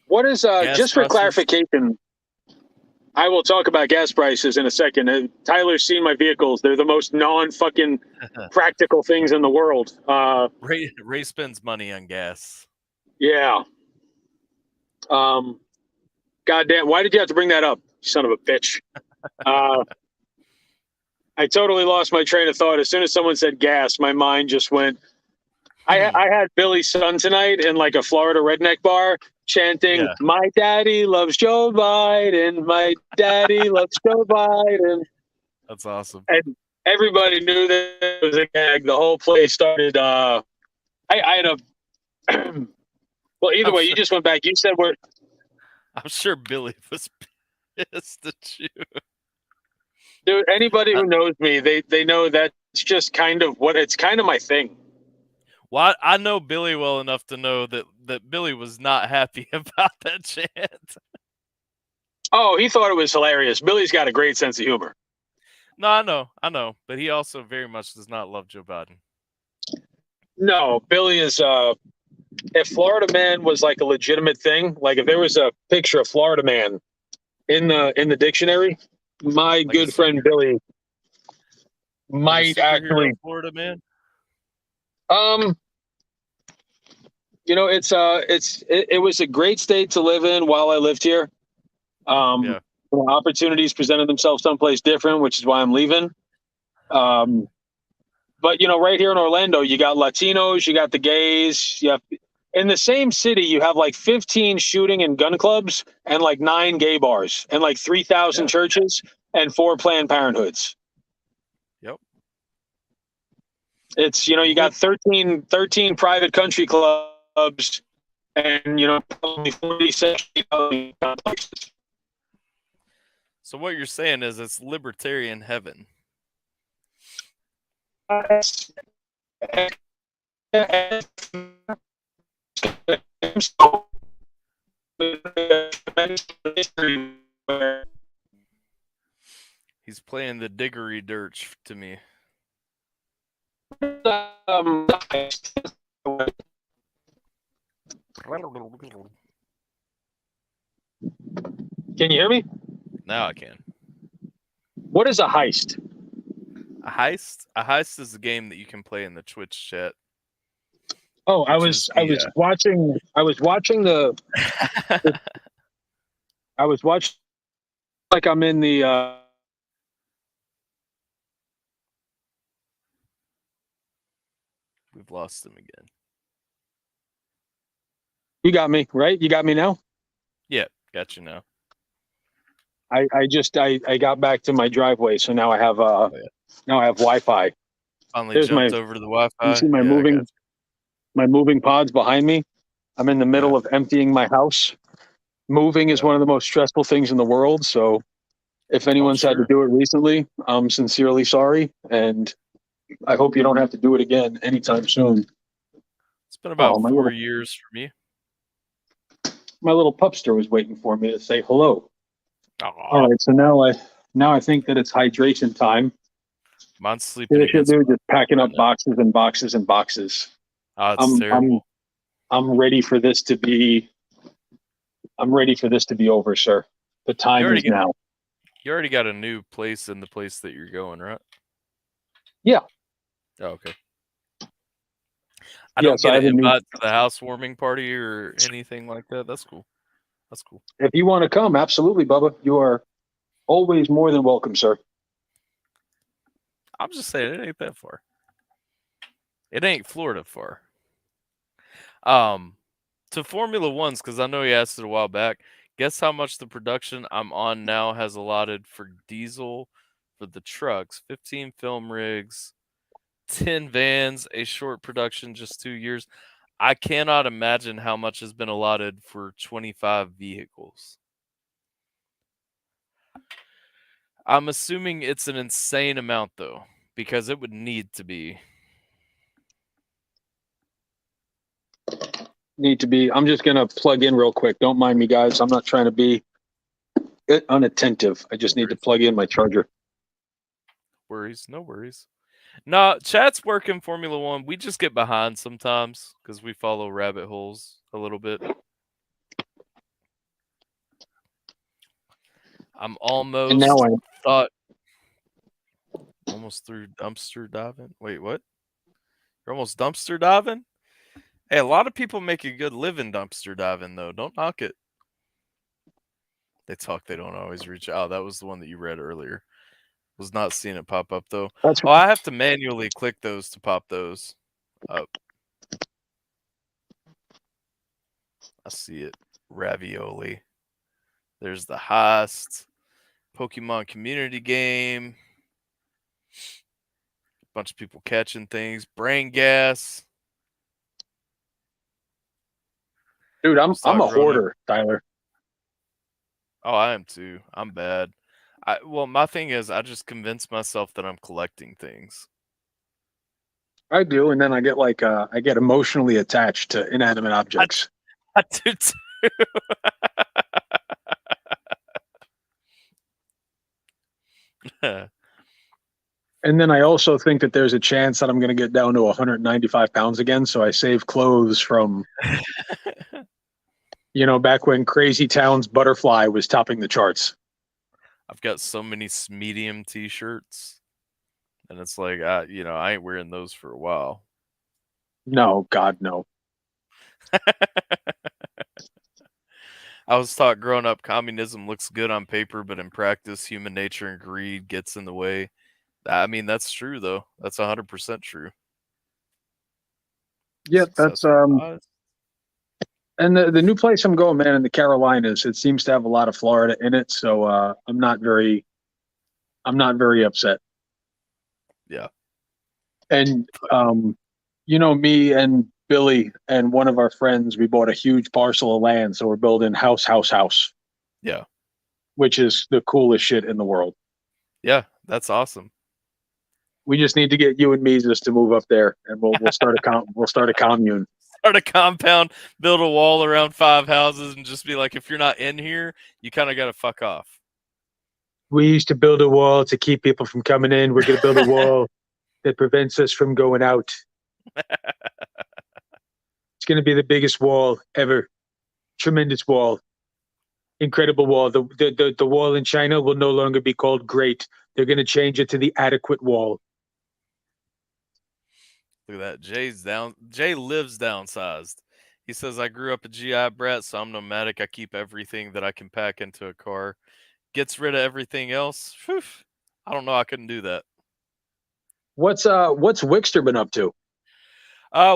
What is Gas just for prices. clarification? I will talk about gas prices in a second. Tyler's seen my vehicles; they're the most non-fucking practical things in the world. Ray spends money on gas. Yeah. Goddamn! Why did you have to bring that up, you son of a bitch? I totally lost my train of thought as soon as someone said gas. My mind just went. I had Billy's son tonight in like a Florida redneck bar chanting, "My daddy loves Joe Biden. My daddy loves Joe Biden." That's awesome. And everybody knew that it was a gag. The whole place started. I had a. Well, either way, you just went back. You said we're. I'm sure Billy was pissed at you. Dude, anybody who knows me, they know that's just kind of my thing. Well, I know Billy well enough to know that Billy was not happy about that chant. Oh, he thought it was hilarious. Billy's got a great sense of humor. No, I know, but he also very much does not love Joe Biden. No, Billy is. If Florida Man was like a legitimate thing, like if there was a picture of Florida Man in the dictionary, my Like good friend Billy might actually Florida Man. You know, it was a great state to live in while I lived here. Opportunities presented themselves someplace different, which is why I'm leaving. But you know, right here in Orlando, you got Latinos, you got the gays, you have in the same city, you have like 15 shooting and gun clubs and like 9 gay bars and like 3,000 churches and 4 Planned Parenthoods. Yep. It's, you know, you got 13 private country clubs and, you know, probably 40 sexually complexes. So what you're saying is it's libertarian heaven. He's playing the diggery dirge to me. Can you hear me? Now I can. What is a heist? A heist? A heist is a game that you can play in the Twitch chat. Oh, I was watching like I'm in the We've lost him again. You got me, right? You got me now? Yeah, got you now. I got back to my driveway, so now I have now I have Wi-Fi. Finally jumped over to the Wi-Fi. You see my moving pods behind me? I'm in the middle of emptying my house. Moving is one of the most stressful things in the world, so if anyone's had to do it recently, I'm sincerely sorry, and I hope you don't have to do it again anytime soon. It's been about 4 years for me. My little pupster was waiting for me to say hello. Aww. All right, so now I think that it's hydration time. Mine's sleeping. Just packing up boxes and boxes and boxes. Oh, it's terrible. I'm ready for this to be. I'm ready for this to be over, sir. The time is now. You already got a new place in the place that you're going, right? Yeah. Oh, okay. I don't get an invite to the housewarming party or anything like that. That's cool. That's cool. If you want to come, absolutely, Bubba. You are always more than welcome, sir. I'm just saying, it ain't that far. It ain't Florida far. To Formula Ones, because I know you asked it a while back. Guess how much the production I'm on now has allotted for diesel for the trucks? 15 film rigs, 10 vans, a short production, just 2 years. I cannot imagine how much has been allotted for 25 vehicles. I'm assuming it's an insane amount though, because it would need to be. I'm just gonna plug in real quick. Don't mind me, guys. I'm not trying to be unattentive. I just need to plug in my charger. Worries, no worries. Nah, chat's working Formula One. We just get behind sometimes because we follow rabbit holes a little bit. I'm almost almost through dumpster diving. Wait, what? You're almost dumpster diving? Hey, a lot of people make a good living dumpster diving though. Don't knock it. They talk, they don't always reach out. That was the one that you read earlier. Was not seeing it pop up though. Oh, I have to manually click those to pop those up. I see it. Ravioli. There's the Heist. Pokemon community game. Bunch of people catching things. Brain gas. Dude, I'm a hoarder, Tyler. Oh, I am too. I'm bad. Well, my thing is, I just convince myself that I'm collecting things. I do, and then I get emotionally attached to inanimate objects. I do too. And then I also think that there's a chance that I'm going to get down to 195 pounds again, so I save clothes from, back when Crazy Town's Butterfly was topping the charts. I've got so many medium t-shirts, and it's like, I ain't wearing those for a while. No, God, no. I was taught growing up, communism looks good on paper, but in practice, human nature and greed gets in the way. I mean, that's true, though. That's 100% true. Yeah, that's and the new place I'm going, man, in the Carolinas, it seems to have a lot of Florida in it, so I'm not very upset. Yeah. And me and Billy and one of our friends, we bought a huge parcel of land, so we're building house. Yeah. Which is the coolest shit in the world. Yeah, that's awesome. We just need to get you and me just to move up there, and we'll start a commune. Start a compound, build a wall around 5 houses, and just be like, if you're not in here, you kind of got to fuck off. We used to build a wall to keep people from coming in. We're going to build a wall that prevents us from going out. It's going to be the biggest wall ever. Tremendous wall. Incredible wall. The wall in China will no longer be called great. They're going to change it to the adequate wall. Look at that. Jay lives downsized. He says, I grew up a GI brat, so I'm nomadic. I keep everything that I can pack into a car. Gets rid of everything else. Whew. I don't know. I couldn't do that. What's Wickster been up to?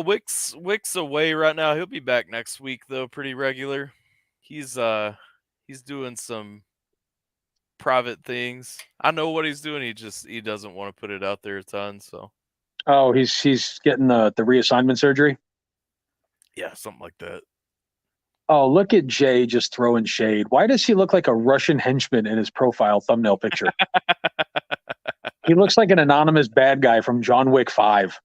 Wick's away right now. He'll be back next week though, pretty regular. He's doing some private things. I know what he's doing. He doesn't want to put it out there a ton, so. Oh, he's getting the reassignment surgery? Yeah, something like that. Oh, look at Jay just throwing shade. Why does he look like a Russian henchman in his profile thumbnail picture? He looks like an anonymous bad guy from John Wick 5.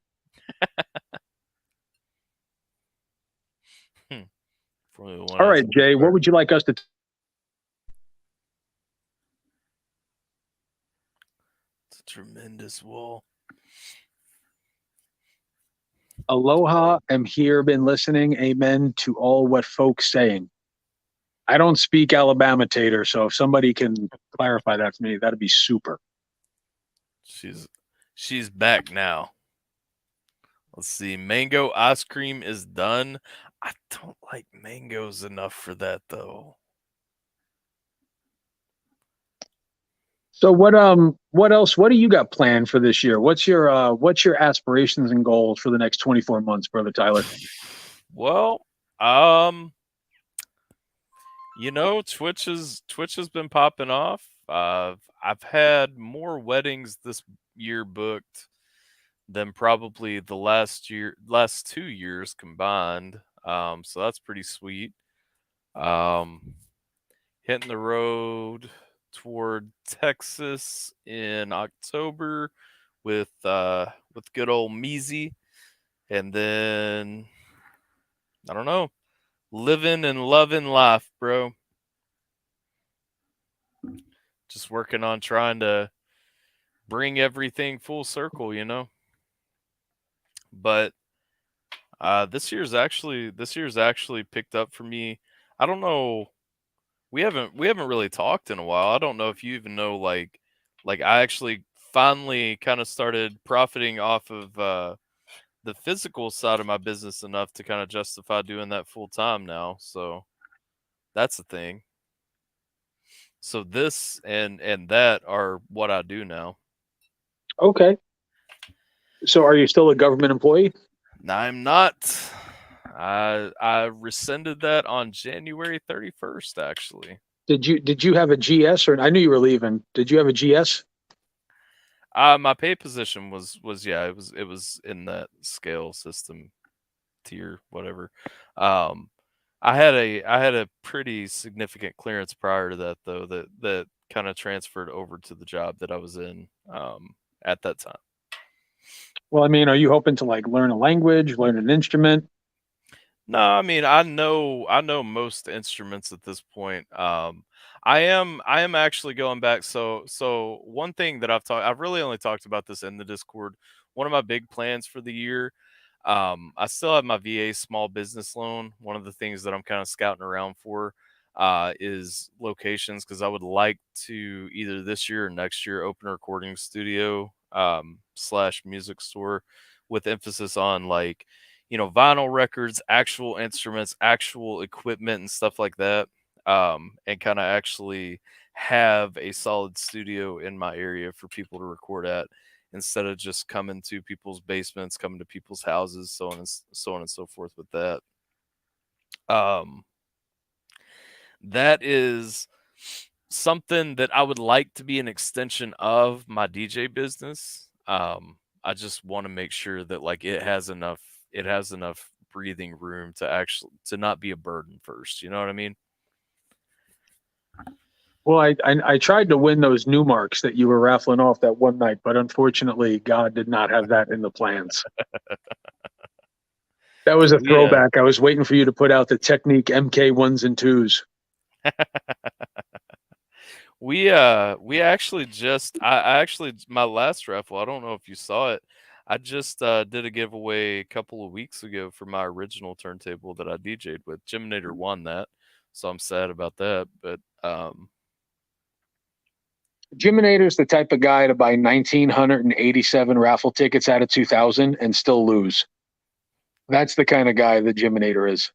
All right, Jay, what would you like us to... It's a tremendous wall. Aloha, am here, been listening. Amen to all what folks saying. I don't speak Alabama tater, so if somebody can clarify that for me, that'd be super. She's back now. Let's see. Mango ice cream is done. I don't like mangoes enough for that though. So what else? What do you got planned for this year? What's your aspirations and goals for the next 24 months, brother Tyler? Well, Twitch has been popping off. I've had more weddings this year booked than probably the last 2 years combined. So that's pretty sweet. Hitting the road toward Texas in October with good old Measy, and then I don't know, living and loving life, bro. Just working on trying to bring everything full circle, you know. But this year's actually picked up for me. I don't know. We haven't really talked in a while. I don't know if you even know like I actually finally kind of started profiting off of the physical side of my business enough to kind of justify doing that full time now. So that's the thing. So this and that are what I do now. Okay. So are you still a government employee? No, I'm not. I rescinded that on January 31st, actually. Did you have a GS, or I knew you were leaving? Did you have a GS? My pay position was yeah, it was in that scale system tier, whatever. I had a pretty significant clearance prior to that though, that kind of transferred over to the job that I was in at that time. Well, I mean, are you hoping to like learn a language, learn an instrument? No, I mean I know most instruments at this point. I am actually going back. So one thing that I've really only talked about this in the Discord. One of my big plans for the year. I still have my VA small business loan. One of the things that I'm kind of scouting around for is locations, because I would like to either this year or next year open a recording studio slash music store with emphasis on like, you know, vinyl records, actual instruments, actual equipment, and stuff like that. And kind of actually have a solid studio in my area for people to record at, instead of just coming to people's basements, coming to people's houses, so on and so forth with that. Um, that is something that I would like to be an extension of my DJ business. I just want to make sure that like it has enough breathing room to actually to not be a burden first. You know what I mean? Well, I tried to win those new marks that you were raffling off that one night, but unfortunately, God did not have that in the plans. That was a throwback. I was waiting for you to put out the Technique MK 1s and 2s. We actually just I actually my last raffle, I don't know if you saw it. I just did a giveaway a couple of weeks ago for my original turntable that I DJ'd with. Jiminator won that, so I'm sad about that. But Jiminator's the type of guy to buy 1,987 raffle tickets out of 2,000 and still lose. That's the kind of guy that Jiminator is.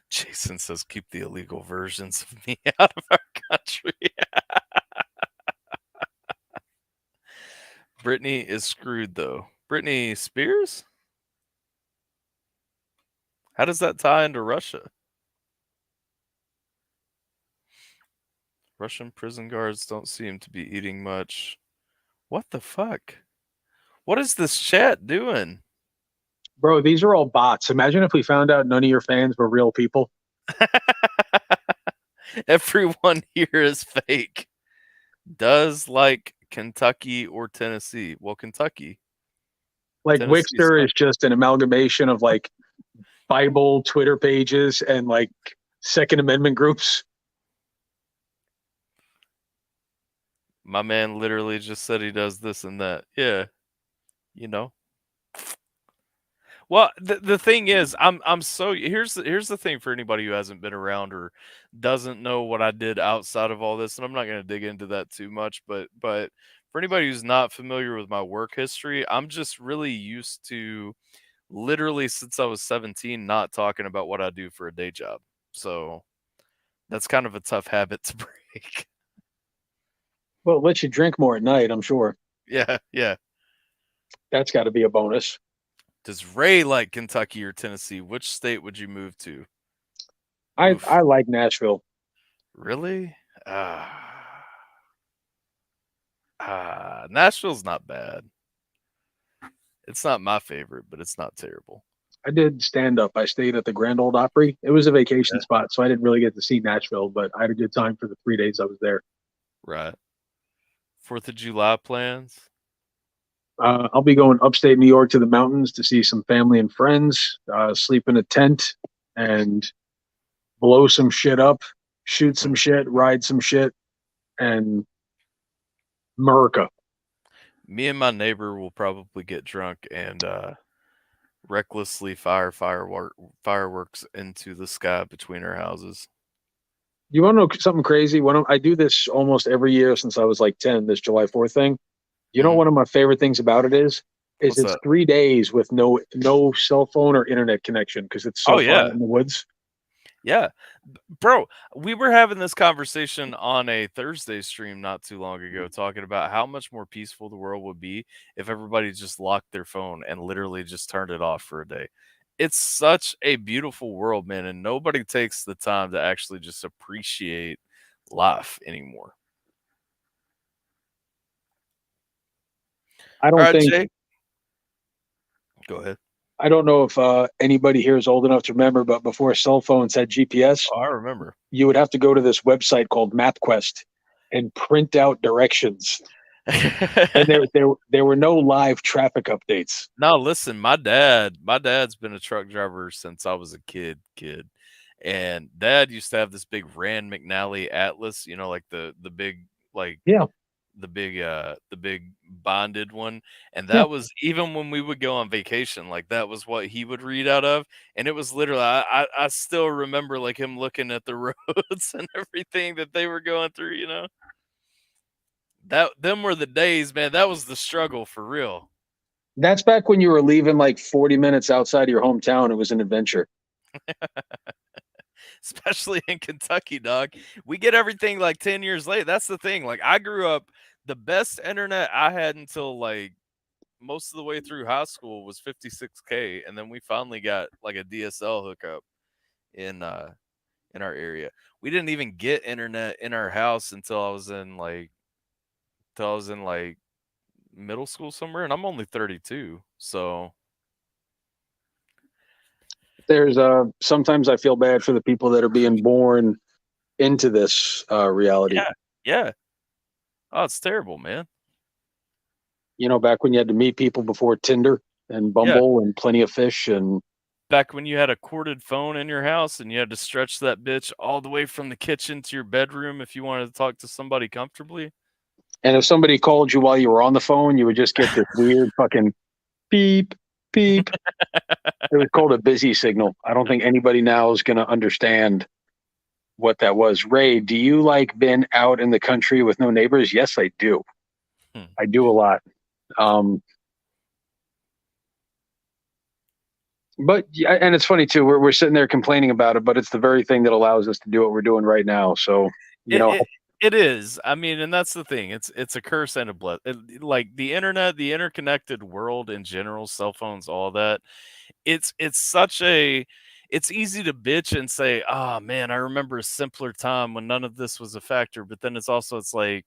Jason says, keep the illegal versions of me out of our country. Britney is screwed, though. Britney Spears? How does that tie into Russia? Russian prison guards don't seem to be eating much. What the fuck? What is this chat doing? Bro, these are all bots. Imagine if we found out none of your fans were real people. Everyone here is fake. Does like Kentucky or Tennessee? Well, Kentucky. Like Wixter is just an amalgamation of like Bible Twitter pages and like Second Amendment groups. My man literally just said he does this and that. Yeah. You know. Well, the thing is, I'm so here's the thing for anybody who hasn't been around or doesn't know what I did outside of all this, and I'm not going to dig into that too much, but for anybody who's not familiar with my work history, I'm just really used to literally since I was 17 not talking about what I do for a day job. So that's kind of a tough habit to break. Well, it lets you drink more at night, I'm sure. Yeah, yeah. That's got to be a bonus. Does Ray like Kentucky or Tennessee? Which state would you move to? I like Nashville. Really? Nashville's not bad. It's not my favorite, but it's not terrible. I did stand up. I stayed at the Grand Ole Opry. It was a vacation spot, so I didn't really get to see Nashville, but I had a good time for the 3 days I was there. Right. 4th of July plans? I'll be going upstate New York to the mountains to see some family and friends, sleep in a tent, and blow some shit up, shoot some shit, ride some shit, and America. Me and my neighbor will probably get drunk and recklessly fire fireworks into the sky between our houses. You want to know something crazy? I do this almost every year since I was like 10, this July 4th thing. You know, Mhm. one of my favorite things about it is What's it's that? 3 days with no cell phone or internet connection because it's so Oh, far yeah. out in the woods. Yeah. Bro, we were having this conversation on a Thursday stream not too long ago, talking about how much more peaceful the world would be if everybody just locked their phone and literally just turned it off for a day. It's such a beautiful world, man, and nobody takes the time to actually just appreciate life anymore. I All don't right, think Jay. Go ahead. I don't know if anybody here is old enough to remember, but before cell phones had GPS, Oh, I remember. you would have to go to this website called MapQuest and print out directions. And there were no live traffic updates. No, listen, my dad's been a truck driver since I was a kid. And dad used to have this big Rand McNally Atlas, you know, like the big like Yeah. the big bonded one. And Yeah. that was even when we would go on vacation, like that was what he would read out of. And it was literally I still remember like him looking at the roads and everything that they were going through, you know. Them were the days, man. That was the struggle for real. That's back when you were leaving like 40 minutes outside of your hometown. It was an adventure. Especially in Kentucky, dog. We get everything like 10 years late. That's the thing. Like I grew up, the best internet I had until like most of the way through high school was 56K, and then we finally got like a DSL hookup in our area. We didn't even get internet in our house until I was in like middle school somewhere, and I'm only 32. So There's sometimes I feel bad for the people that are being born into this reality. yeah. Oh, it's terrible, man. You know, back when you had to meet people before Tinder and Bumble and Plenty of Fish, and back when you had a corded phone in your house and you had to stretch that bitch all the way from the kitchen to your bedroom if you wanted to talk to somebody comfortably. if somebody called you while you were on the phone, you would just get this weird fucking beep, beep. It was called a busy signal. I don't think anybody now is going to understand what that was. Ray, do you like been out in the country with no neighbors? Yes, I do. I do a lot. But and it's funny too. We're sitting there complaining about it, but it's the very thing that allows us to do what we're doing right now. So it is. I mean, and that's the thing. It's a curse and a blessing. Like the internet, the interconnected world in general, cell phones, all that. It's such a. It's easy to bitch and say, "Oh man, I remember a simpler time when none of this was a factor." But then it's like,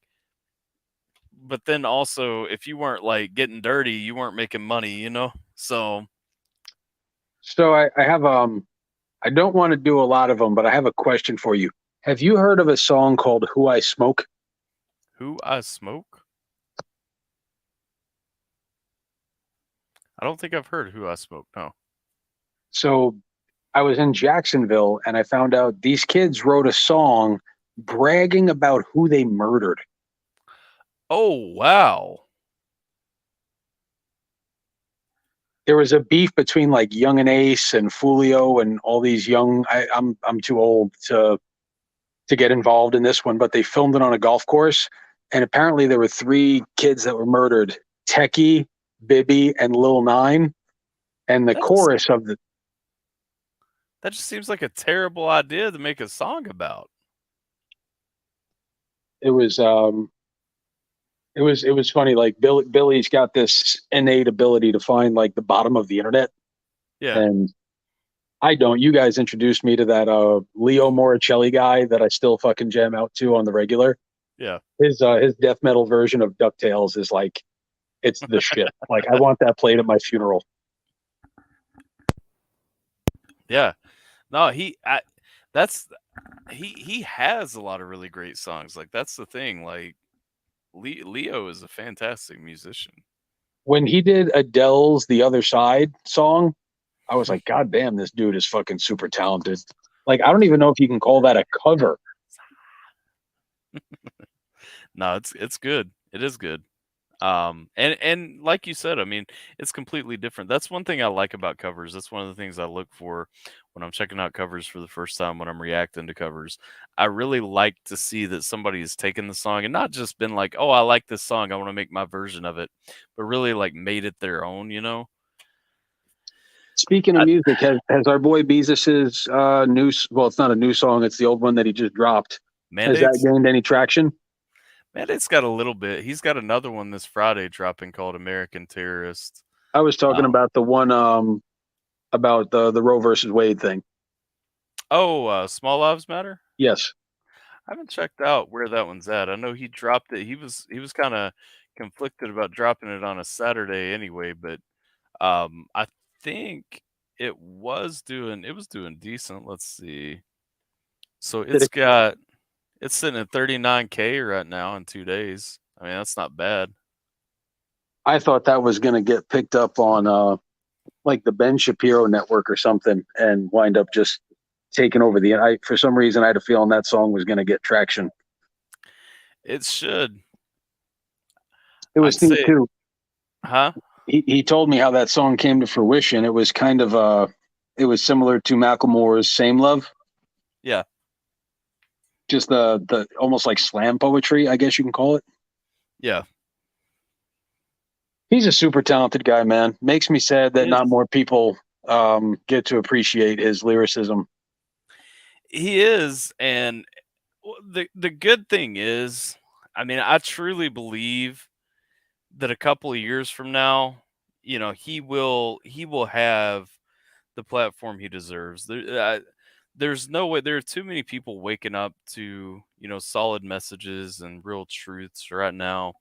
but then also, if you weren't like getting dirty, you weren't making money, you know. So I have I don't want to do a lot of them, but I have a question for you. Have you heard of a song called "Who I Smoke"? Who I Smoke? I don't think I've heard Who I Smoke. No. So I was in Jacksonville and I found out these kids wrote a song bragging about who they murdered. Oh, wow. There was a beef between like Young and Ace and Fulio and all these young. I'm too old to get involved in this one, but they filmed it on a golf course, and apparently there were 3 kids that were murdered: Techie, Bibby, and Lil Nine. And the chorus of the that just seems like a terrible idea to make a song about. It was funny. Like Billy's got this innate ability to find like the bottom of the internet. Yeah. And I don't. You guys introduced me to that Leo Moricelli guy that I still fucking jam out to on the regular. Yeah. His death metal version of DuckTales is like, it's the shit. Like I want that played at my funeral. Yeah. No, he has a lot of really great songs. Like that's the thing. Like Leo is a fantastic musician. When he did Adele's "The Other Side" song, I was like, God damn, this dude is fucking super talented. Like, I don't even know if you can call that a cover. No, it's good. It is good. And like you said, I mean, it's completely different. That's one thing I like about covers. That's one of the things I look for when I'm checking out covers for the first time, when I'm reacting to covers. I really like to see that somebody has taken the song and not just been like, oh, I like this song, I want to make my version of it, but really like made it their own, you know? Speaking of I, music, has our boy Beezus' well, it's not a new song, it's the old one that he just dropped. Has that Mandates? gained any traction? Mandate's got a little bit. He's got another one this Friday dropping called American Terrorist. I was talking Um, about the one about the Roe versus Wade thing. Small Lives Matter? Yes. I haven't checked out where that one's at. I know he dropped it. He was kind of conflicted about dropping it on a Saturday anyway, but I think it was doing decent. Let's see. So Did it, it's sitting at 39K right now in 2 days. I mean, that's not bad. I thought that was going to get picked up on like the Ben Shapiro network or something and wind up just taking over for some reason I had a feeling that song was going to get traction. It should. It was I'd Steve say, too. huh? He told me how that song came to fruition. It was kind of it was similar to Macklemore's "Same Love." Yeah. Just the almost like slam poetry, I guess you can call it. Yeah. He's a super talented guy, man. Makes me sad that He not is. more people get to appreciate his lyricism. He is, and the good thing is, I mean, I truly believe that a couple of years from now, he will have the platform he deserves. There's no way. There are too many people waking up to solid messages and real truths right now,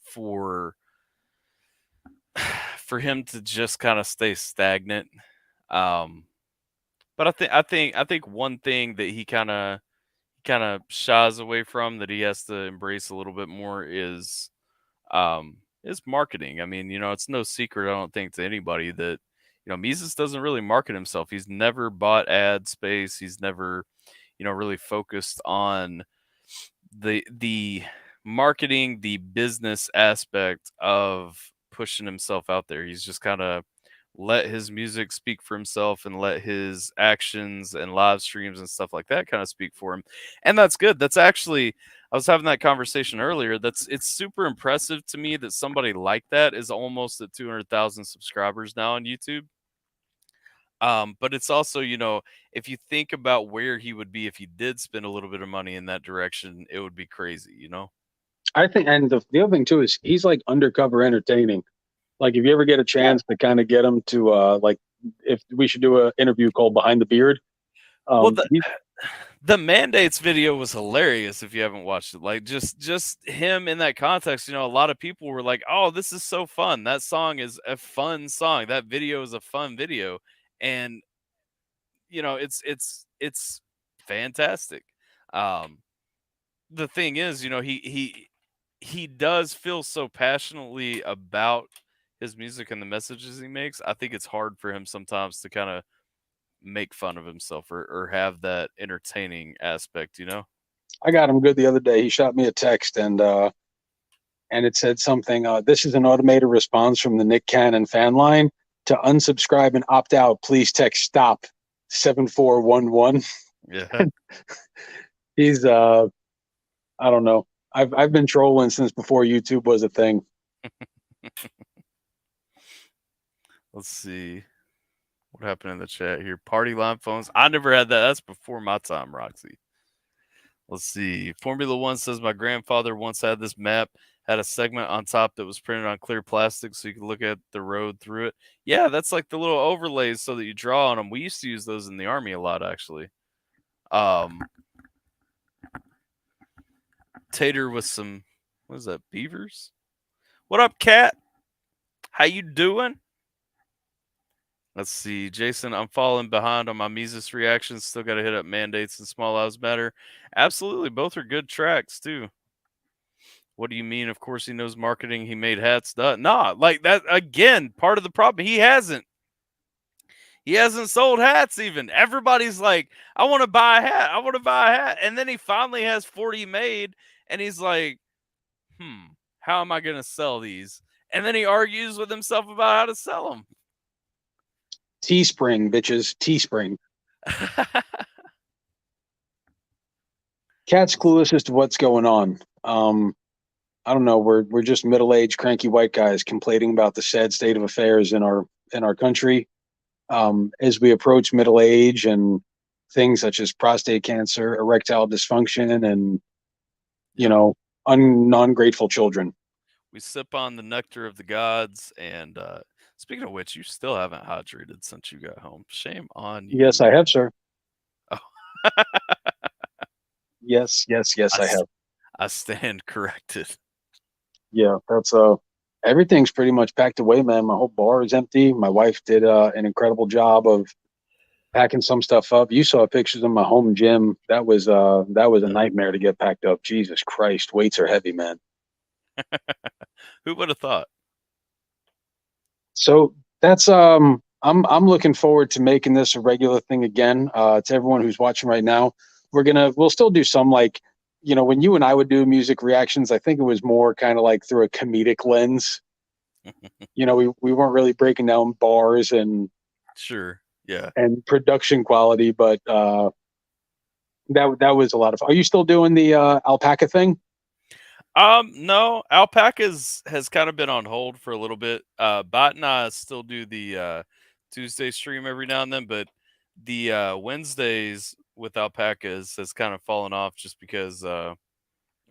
for for him to just kind of stay stagnant. Um, but I think one thing that he kind of shies away from, that he has to embrace a little bit more, is marketing. I mean, it's no secret, I don't think, to anybody that Mises doesn't really market himself. He's never bought ad space. He's never really focused on the marketing, the business aspect of pushing himself out there. He's just kind of let his music speak for himself and let his actions and live streams and stuff like that kind of speak for him. And that's good. That's actually, I was having that conversation earlier. It's super impressive to me that somebody like that is almost at 200,000 subscribers now on YouTube. But it's also, if you think about where he would be if he did spend a little bit of money in that direction, it would be crazy. I think, and the other thing too is he's like undercover entertaining. Like if you ever get a Yeah. chance to kind of get him to like, if we should do an interview called Behind the Beard. Well, Um, he, the mandates video was hilarious if you haven't watched it. Like just him in that context, a lot of people were like, "Oh, this is so fun. That song is a fun song. That video is a fun video." And it's fantastic. Um the thing is, he does feel so passionately about his music and the messages he makes. I think it's hard for him sometimes to kind of make fun of himself, or have that entertaining aspect. I got him good the other day. He shot me a text and it said something. This is an automated response from the Nick Cannon fan line. To unsubscribe and opt out, please text stop 7411. Yeah. He's I don't know. I've been trolling since before YouTube was a thing. Let's see what happened in the chat here. Party line phones. I never had that. That's before my time, Roxy. Let's see. Formula One says my grandfather once had this map, had a segment on top that was printed on clear plastic so you could look at the road through it. Yeah, that's like the little overlays so that you draw on them. We used to use those in the Army a lot, actually. Tater with some, what is that, beavers? What up, cat? How you doing? Let's see. Jason, I'm falling behind on my Mises reactions. Still got to hit up Mandates and Small Lives Matter. Absolutely. Both are good tracks, too. What do you mean? Of course he knows marketing. He made hats. Nah, like that, again, part of the problem. He hasn't sold hats even. Everybody's like, I want to buy a hat. I want to buy a hat. And then he finally has 40 made. And he's like, how am I going to sell these? And then he argues with himself about how to sell them. Teespring, bitches. Teespring. Cat's clueless as to what's going on. I don't know. We're just middle-aged, cranky white guys complaining about the sad state of affairs in our country. As we approach middle age and things such as prostate cancer, erectile dysfunction, and non-grateful children. We sip on the nectar of the gods. And speaking of which, you still haven't hydrated since you got home. Shame on you. Yes, I have, sir. Oh. Yes, I have. I stand corrected. Yeah, that's everything's pretty much packed away, man. My whole bar is empty. My wife did an incredible job of packing some stuff up. You saw pictures of my home gym. That was a nightmare to get packed up. Jesus Christ, weights are heavy, man. Who would have thought? So that's I'm looking forward to making this a regular thing again. To everyone who's watching right now, we'll still do some, like, when you and I would do music reactions, I think it was more kind of like through a comedic lens. We weren't really breaking down bars and sure, yeah, and production quality, but that was a lot of fun. Are you still doing the alpaca thing? No, alpaca has kind of been on hold for a little bit. Bot and I still do the Tuesday stream every now and then, but the Wednesdays with alpacas has kind of fallen off just because of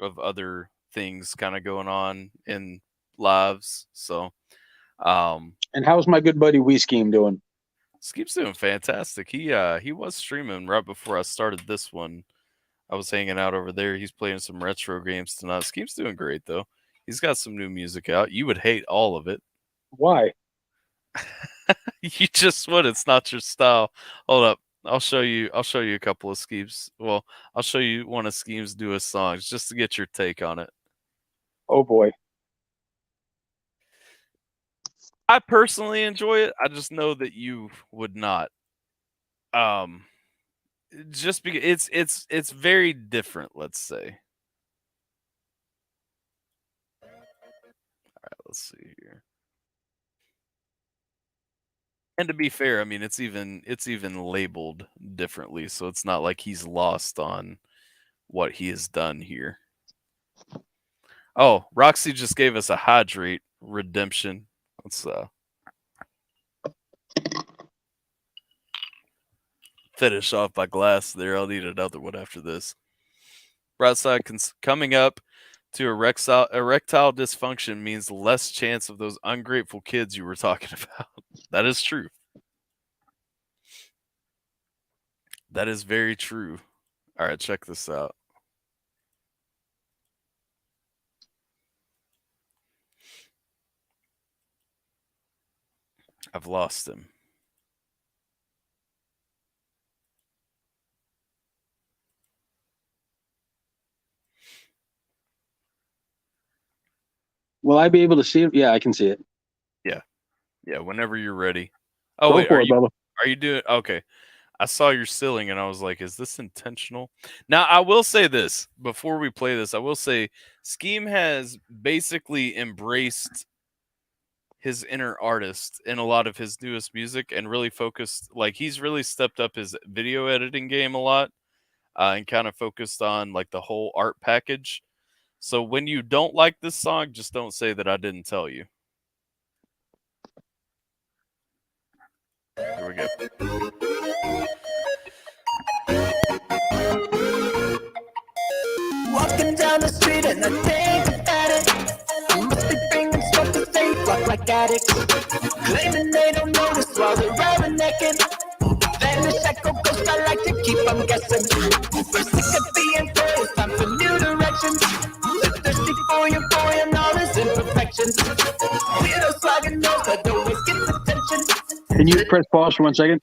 other things kind of going on in lives. So, and how's my good buddy Scheme doing? Skeep's doing fantastic. He was streaming right before I started this one. I was hanging out over there. He's playing some retro games tonight. Skeep's doing great though. He's got some new music out. You would hate all of it. Why? You just would. It's not your style. Hold up. I'll show you a couple of Skeeps. Well, I'll show you one of Skeeps' newest songs just to get your take on it. Oh boy. I personally enjoy it. I just know that you would not. Just because it's very different, let's say. All right, let's see here. And to be fair, I mean, it's even labeled differently, so it's not like he's lost on what he has done here. Oh, Roxy just gave us a hydrate redemption. Let's finish off my glass there. I'll need another one after this. Broadside coming up to erectile dysfunction means less chance of those ungrateful kids you were talking about. That is true. That is very true. All right, check this out. I've lost him. Will I be able to see it? Yeah, I can see it. Yeah, whenever you're ready. Oh, wait, are you doing okay? I saw your ceiling and I was like, is this intentional? Now, I will say this before we play this. I will say Scheme has basically embraced his inner artist in a lot of his newest music and really focused, like he's really stepped up his video editing game a lot and kind of focused on like the whole art package. So when you don't like this song, just don't say that I didn't tell you. Here we go. Walking down the street and I think at it. I must be bringing stuff to say, rock like addicts. Claiming they don't notice while they're wearing naked. Vanish like a ghost, I like to keep them guessing. We're sick of being told, it's time for new directions. They're thirsty for your boy and all his imperfections. Weirdo swagging nose that always gets attention. Can you press pause for 1 second?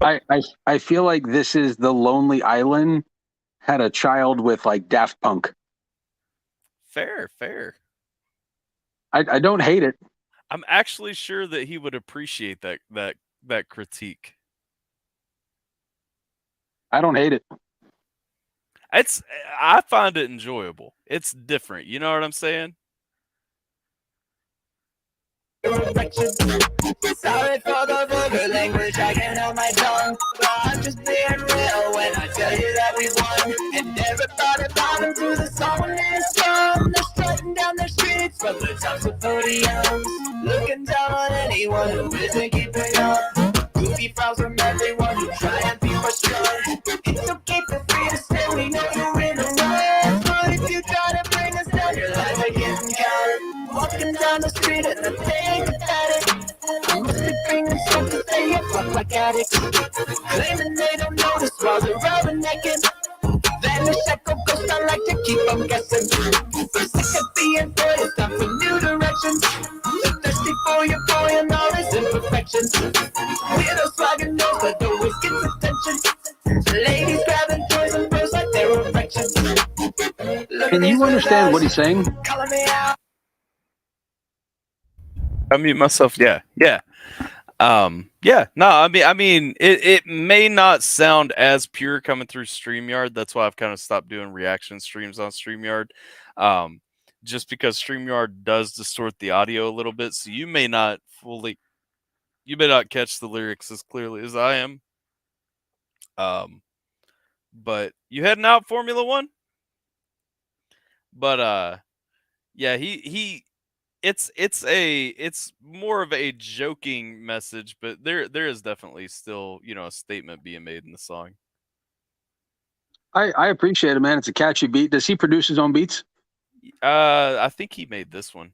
I feel like this is the Lonely Island had a child with like Daft Punk. Fair. I don't hate it. I'm actually sure that he would appreciate that critique. I don't hate it. I find it enjoyable. It's different. You know what I'm saying? Sorry for the vulgar language, I can't help my tongue. But I'm just being real when I tell you that we won. And everybody bobbing to the song when it's strong. They're strutting down the streets from the tops of podiums, looking down on anyone who isn't keeping up. Goofy frowns from everyone who try and be for sure. It's okay for free to say we know you're in a rush, but if you try to bring us down, your life are getting cut. Walking down the street and the thing about it, must be bringing something they get fucked like addicts, claiming they don't notice while they're rubbernecking. Then the shackle ghost, I like to keep them guessing. So sick of being boy, it's time for new directions. So thirsty for your boy and all his imperfections. Weirdo swagging nose that always gets attention. Ladies grabbing toys and bros like they're erections. Can you understand what he's saying? Calling me out. I mute myself. Yeah. Yeah. No, I mean, it may not sound as pure coming through StreamYard. That's why I've kind of stopped doing reaction streams on StreamYard. Just because StreamYard does distort the audio a little bit, so you may not catch the lyrics as clearly as I am. But you heading out Formula One? But yeah, it's more of a joking message, but there is definitely still, a statement being made in the song. I appreciate it, man. It's a catchy beat. Does he produce his own beats? I think he made this one.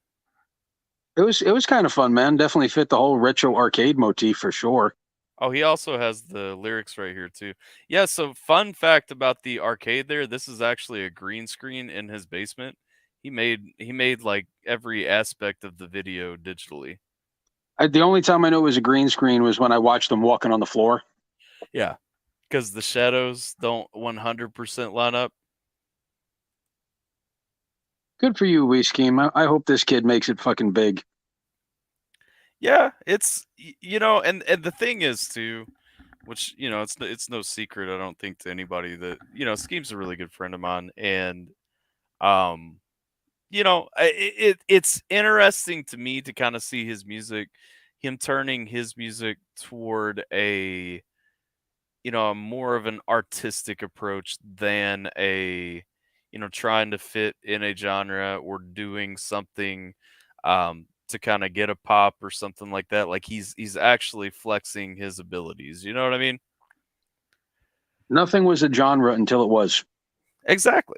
It was kind of fun, man. Definitely fit the whole retro arcade motif for sure. Oh, he also has the lyrics right here too. Yeah, so fun fact about the arcade there, this is actually a green screen in his basement. He made like every aspect of the video digitally. The only time I know it was a green screen was when I watched them walking on the floor. Yeah, because the shadows don't 100% line up. Good for you, Whiskey. I hope this kid makes it fucking big. Yeah, it's and the thing is too, which it's no secret, I don't think, to anybody that Scheme's a really good friend of mine, and it's interesting to me to kind of see him turning his music toward a more of an artistic approach than a trying to fit in a genre or doing something to kind of get a pop or something like that. Like he's actually flexing his abilities. You know what I mean? Nothing was a genre until it was. Exactly.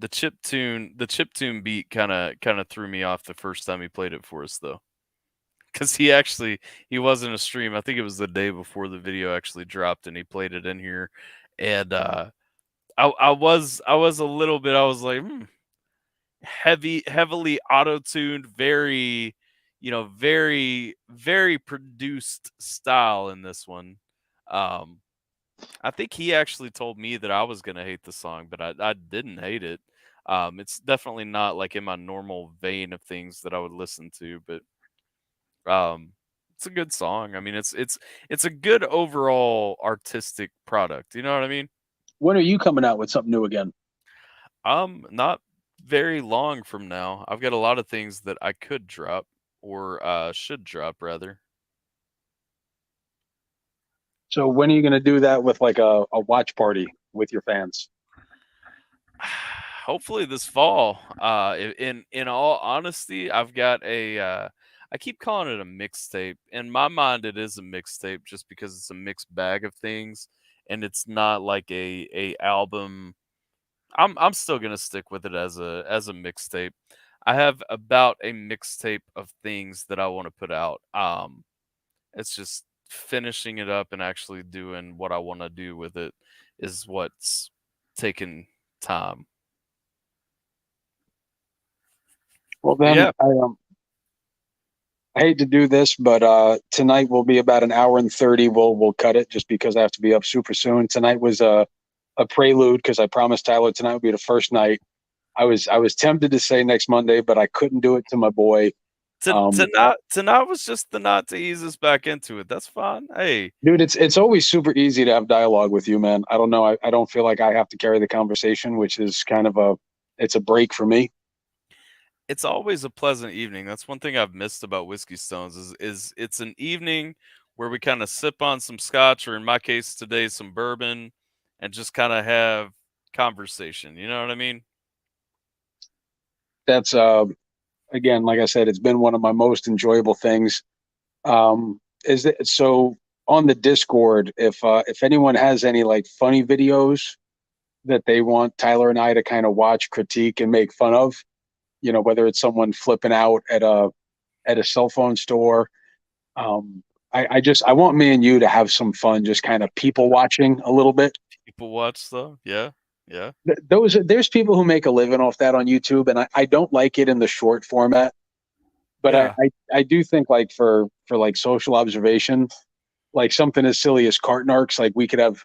The chiptune beat kind of threw me off the first time he played it for us, though, because he wasn't a stream. I think it was the day before the video actually dropped, and he played it in here, and I was a little bit. I was like, heavily auto-tuned, very very produced style in this one. I think he actually told me that I was gonna hate the song, but I didn't hate it. It's definitely not like in my normal vein of things that I would listen to, but it's a good song. I mean, it's a good overall artistic product. You know what I mean? When are you coming out with something new again? Not very long from now. I've got a lot of things that I could drop or should drop rather. So when are you going to do that with like a watch party with your fans? Hopefully this fall. In all honesty, I've got I keep calling it a mixtape. In my mind, it is a mixtape just because it's a mixed bag of things, and it's not like a album. I'm still gonna stick with it as a mixtape. I have about a mixtape of things that I want to put out. It's just finishing it up and actually doing what I want to do with it is what's taking time. Well, then, Yeah. I hate to do this, but tonight will be about an hour and 30. We'll cut it just because I have to be up super soon. Tonight was a prelude because I promised Tyler tonight would be the first night. I was tempted to say next Monday, but I couldn't do it to my boy. Tonight was just the knot to ease us back into it. That's fine. Hey, Dude, it's always super easy to have dialogue with you, man. I don't know. I don't feel like I have to carry the conversation, which is kind of it's a break for me. it's always a pleasant evening. That's one thing I've missed about Whiskey Stones is it's an evening where we kind of sip on some scotch, or in my case today, some bourbon, and just kind of have conversation. You know what I mean? That's again, like I said, it's been one of my most enjoyable things. Is it so on the Discord? If anyone has any like funny videos that they want Tyler and I to kind of watch, critique, and make fun of, whether it's someone flipping out at a cell phone store. I want me and you to have some fun, just kind of people watching a little bit. People watch stuff. Yeah. Yeah. There's people who make a living off that on YouTube, and I don't like it in the short format, but Yeah. I do think like for like social observation, like something as silly as carton arcs, like we could have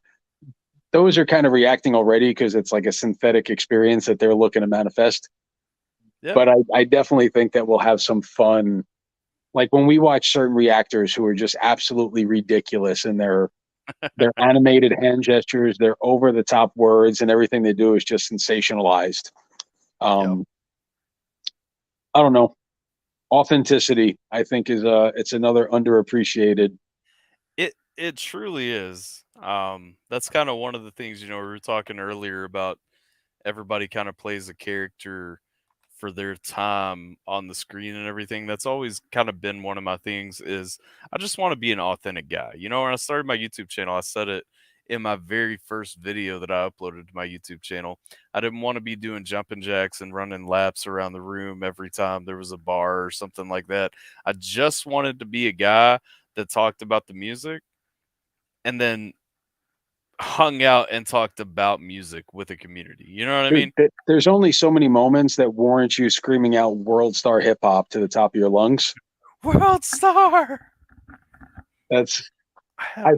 those are kind of reacting already because it's like a synthetic experience that they're looking to manifest. Yeah. But I definitely think that we'll have some fun. Like when we watch certain reactors who are just absolutely ridiculous in their animated hand gestures, their over the top words, and everything they do is just sensationalized. Yep. I don't know. Authenticity, I think, is it's another underappreciated. It truly is. That's kind of one of the things, we were talking earlier about everybody kind of plays a character for their time on the screen and everything. That's always kind of been one of my things is I just want to be an authentic guy. When I started my YouTube channel, I said it in my very first video that I uploaded to my YouTube channel. I didn't want to be doing jumping jacks and running laps around the room every time there was a bar or something like that. I just wanted to be a guy that talked about the music and then hung out and talked about music with a community. You know what I mean? There's only so many moments that warrant you screaming out "World Star Hip Hop" to the top of your lungs. World Star. I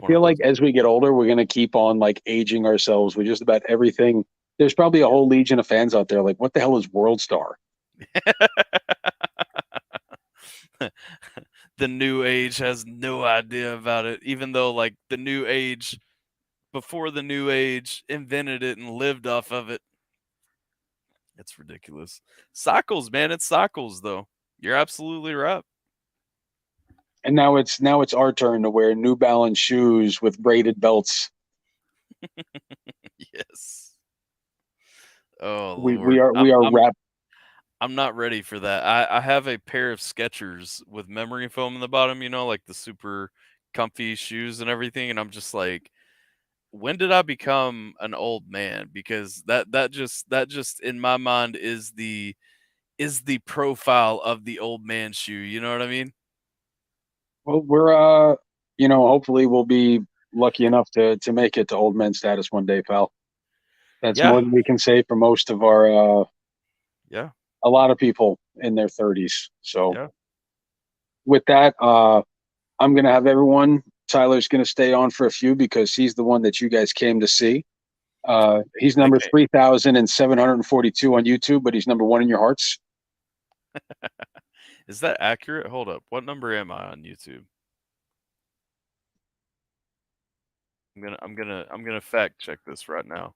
feel like as we get older, we're gonna keep on like aging ourselves with just about everything. There's probably a whole legion of fans out there like, what the hell is World Star? The new age has no idea about it, even though like the new age before the new age invented it and lived off of it. It's ridiculous. Cycles, man. It's cycles, though. You're absolutely right. And now it's our turn to wear New Balance shoes with braided belts. Yes. Oh, We Lord. are wrapped. I'm not ready for that. I have a pair of Skechers with memory foam in the bottom, like the super comfy shoes and everything, and I'm just like, when did I become an old man? Because that just in my mind is the profile of the old man shoe. You know what I mean? Well, we're hopefully we'll be lucky enough to make it to old man status one day, pal. That's Yeah. more than we can say for most of our Yeah. a lot of people in their 30s. So Yeah. with that, I'm gonna have everyone. Tyler's gonna stay on for a few because he's the one that you guys came to see. He's number 3,742 on YouTube, but he's number one in your hearts. Is that accurate? Hold up. What number am I on YouTube? I'm gonna fact check this right now.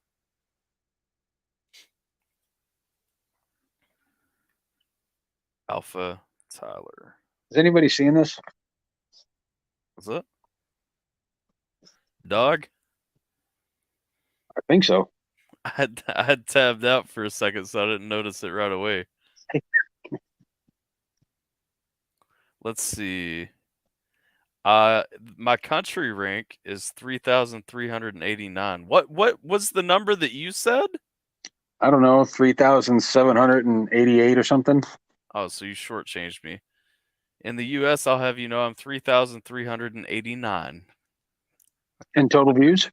AlphaTyler. Is anybody seeing this? What's that? Dog? I think so. I had tabbed out for a second, so I didn't notice it right away. Let's see. My country rank is 3,389. What was the number that you said? I don't know, 3,788 or something. Oh, so you shortchanged me. In the U.S., I'll have you know I'm 3,389. In total views?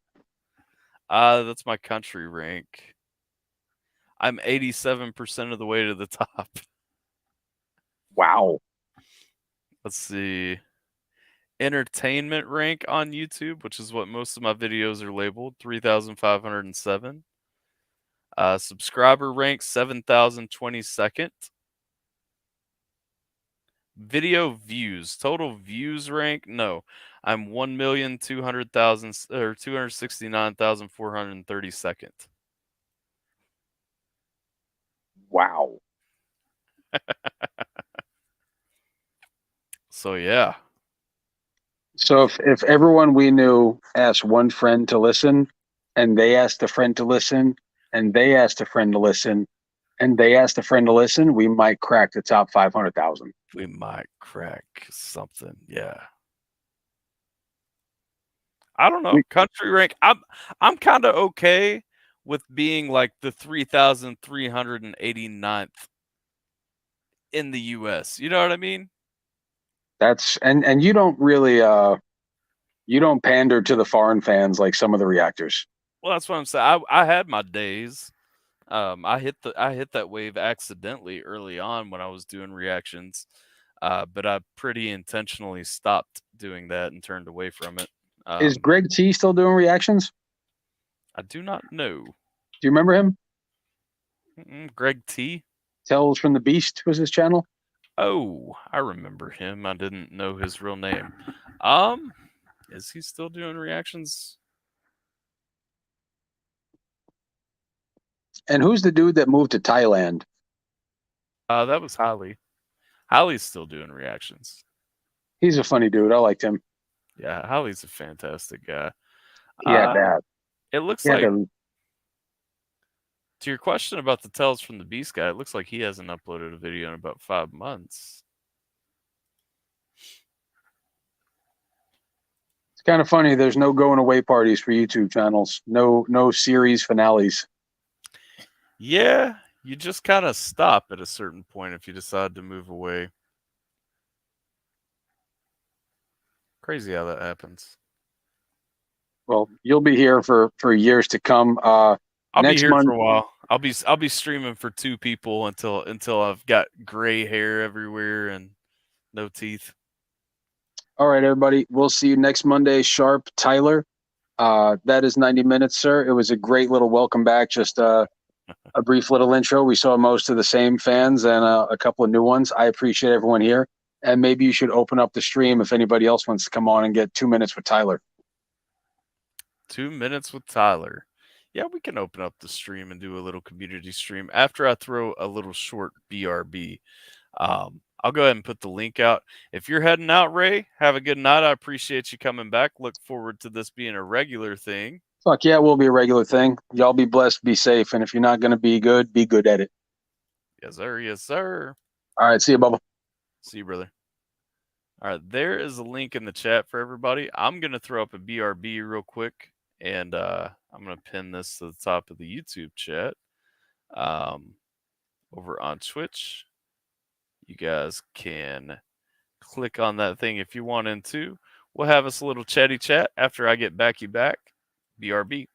That's my country rank. I'm 87% of the way to the top. Wow. Let's see. Entertainment rank on YouTube, which is what most of my videos are labeled, 3,507. Subscriber rank, 7,022nd. Video views, total views rank, no. I'm 1,200,000 or 269,432nd. Wow. So yeah. So if everyone we knew asked one friend to listen, and they asked a friend to listen, and they asked a friend to listen, and they asked a friend to listen, we might crack the top 500,000. We might crack something. Yeah. I don't know. We- Country rank. I'm kind of okay with being like the 3,389th in the US. You know what I mean? That's and you don't really you don't pander to the foreign fans like some of the reactors. Well, that's what I'm saying. I had my days. I hit that wave accidentally early on when I was doing reactions. But I pretty intentionally stopped doing that and turned away from it. Is Greg T still doing reactions? I do not know. Do you remember him? Greg T. Tales from the Beast was his channel. Oh, I remember him. I didn't know his real name. Is he still doing reactions? And who's the dude that moved to Thailand? That was Holly. Holly's still doing reactions. He's a funny dude. I liked him. Yeah, Holly's a fantastic guy. Yeah, that. It looks Yeah, like, to your question about the Tales from the Beast guy, it looks like he hasn't uploaded a video in about 5 months. it's kind of funny. There's no going away parties for YouTube channels. No series finales. Yeah, you just kind of stop at a certain point if you decide to move away. Crazy how that happens. Well, you'll be here for years to come. I'll Next be here month- for a while. I'll be streaming for 2 people until I've got gray hair everywhere and no teeth. All right, everybody. We'll see you next Monday, sharp. Tyler. That is 90 minutes, sir. It was a great little welcome back. Just a brief little intro. We saw most of the same fans and a couple of new ones. I appreciate everyone here. And maybe you should open up the stream if anybody else wants to come on and get 2 minutes with Tyler. 2 minutes with Tyler. Yeah, we can open up the stream and do a little community stream after I throw a little short BRB. I'll go ahead and put the link out. If you're heading out, Ray, have a good night. I appreciate you coming back. Look forward to this being a regular thing. Fuck yeah, it will be a regular thing. Y'all be blessed, be safe. And if you're not going to be good at it. Yes, sir. Yes, sir. All right, see you, Bubba. See you, brother. All right, there is a link in the chat for everybody. I'm going to throw up a BRB real quick, and I'm going to pin this to the top of the YouTube chat. Over on Twitch, you guys can click on that thing if you want into. We'll have us a little chatty chat after I get you back. BRB.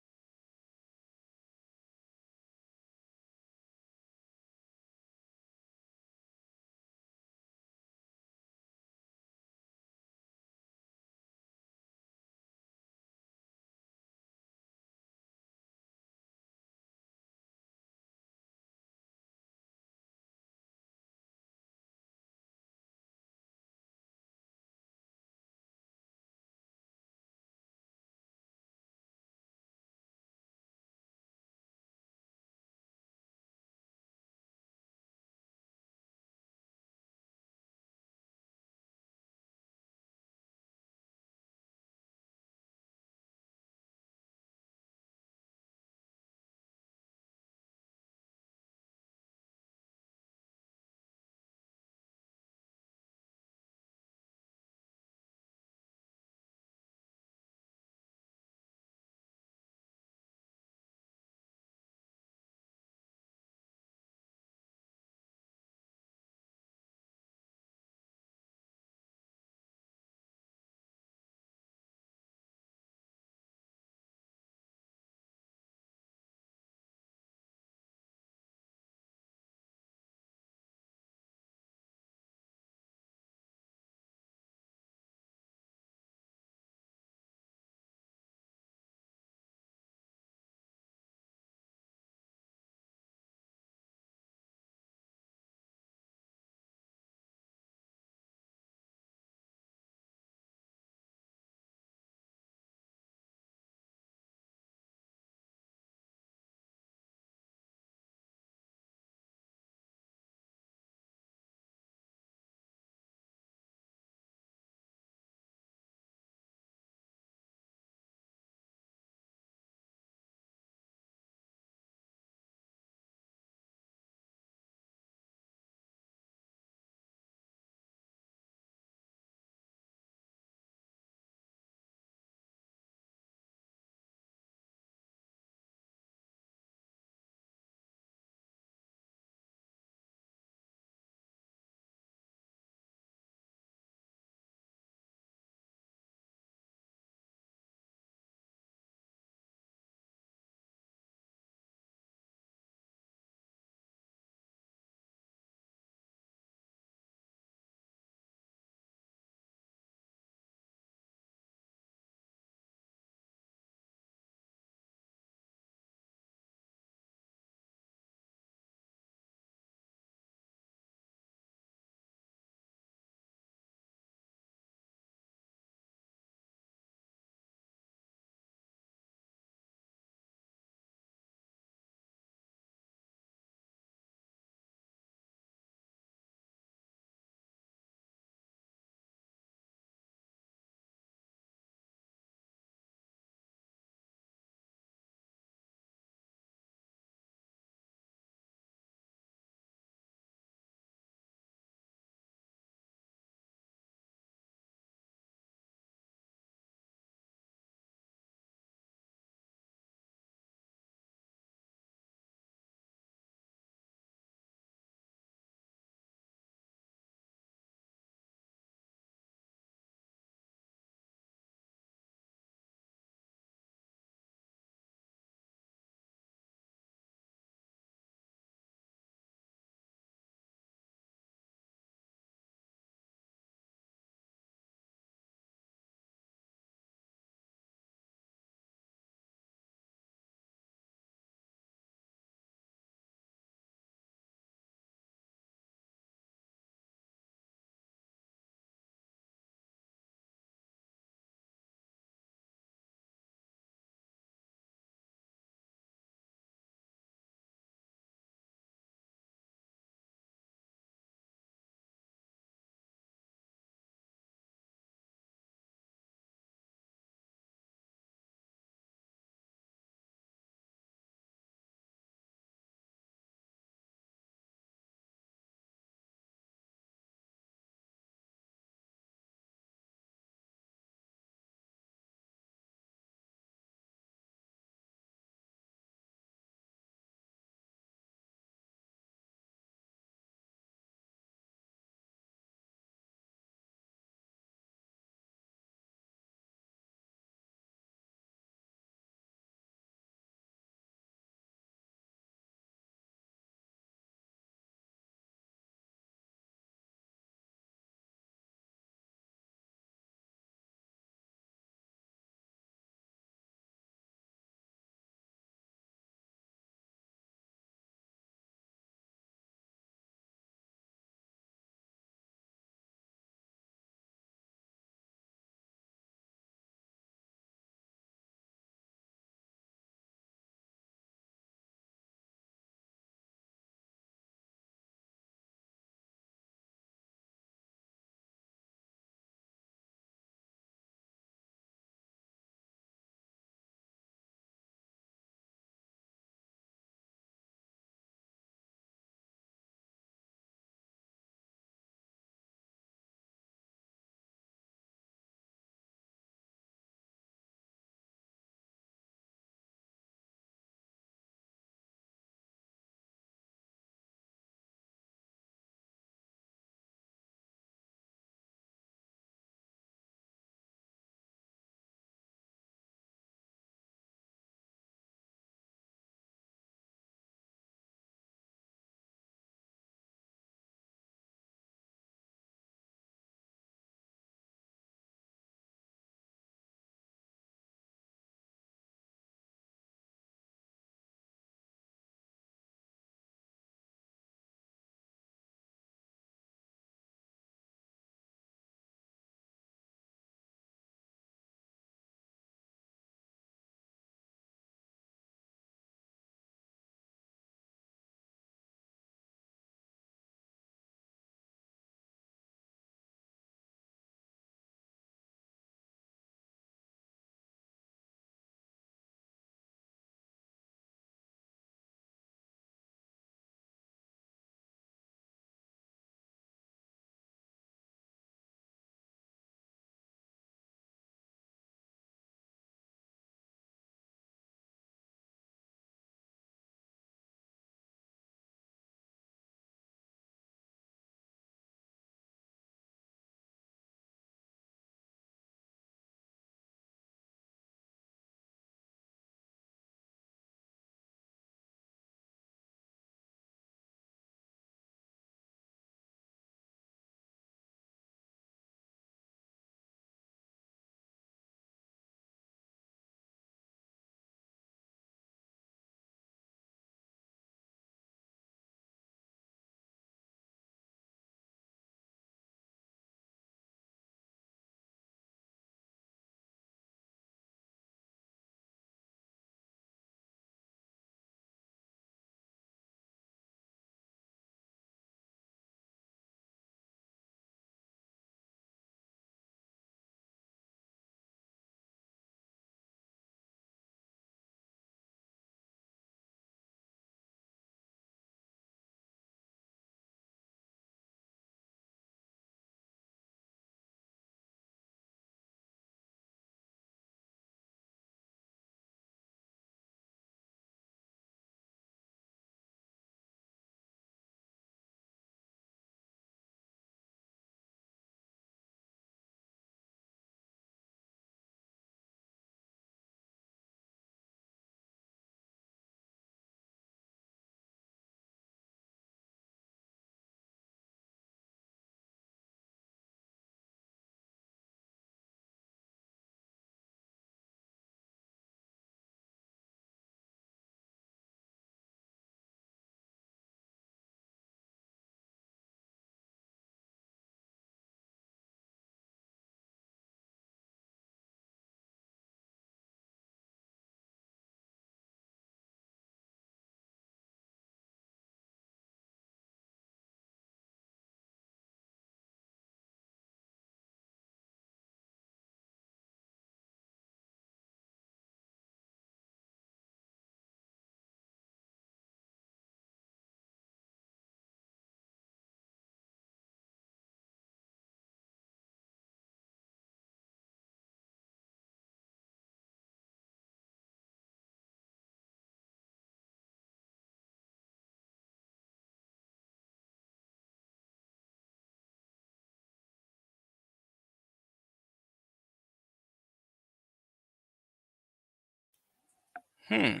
Well,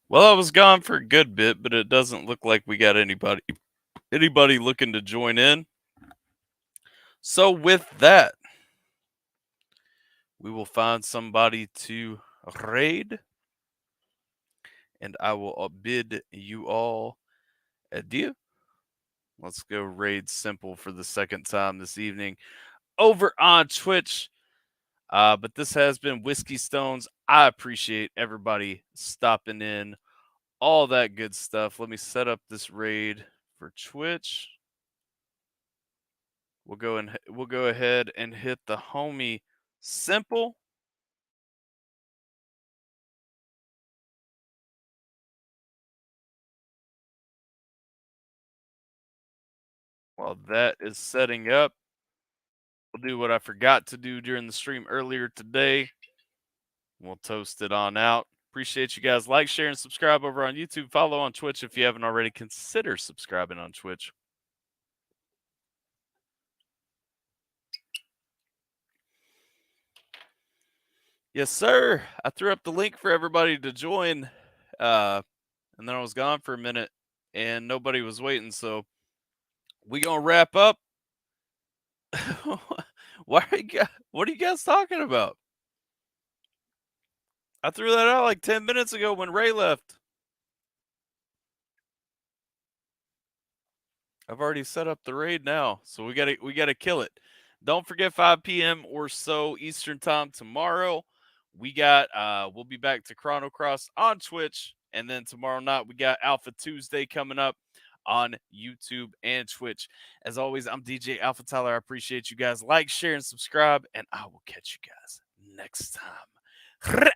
I was gone for a good bit, but it doesn't look like we got anybody looking to join in. So with that, we will find somebody to raid, and I will bid you all adieu. Let's go raid Simple for the second time this evening over on Twitch. But this has been Whiskey Stones. I appreciate everybody stopping in, all that good stuff. Let me set up this raid for Twitch. We'll go ahead and hit the homie Simple. While that is setting up, we'll do what I forgot to do during the stream earlier today. We'll toast it on out. Appreciate you guys. Like, share, and subscribe over on YouTube. Follow on Twitch if you haven't already. Consider subscribing on Twitch. Yes, sir. I threw up the link for everybody to join, and then I was gone for a minute, and nobody was waiting. So we gonna wrap up. What are you guys talking about? I threw that out like 10 minutes ago when Ray left. I've already set up the raid now, so we gotta kill it. Don't forget 5 p.m. or so Eastern time tomorrow. We'll be back to Chrono Cross on Twitch, and then tomorrow night we got Alpha Tuesday coming up on YouTube and Twitch. As always, I'm DJ AlphaTyler. I appreciate you guys. Like, share, and subscribe, and I will catch you guys next time.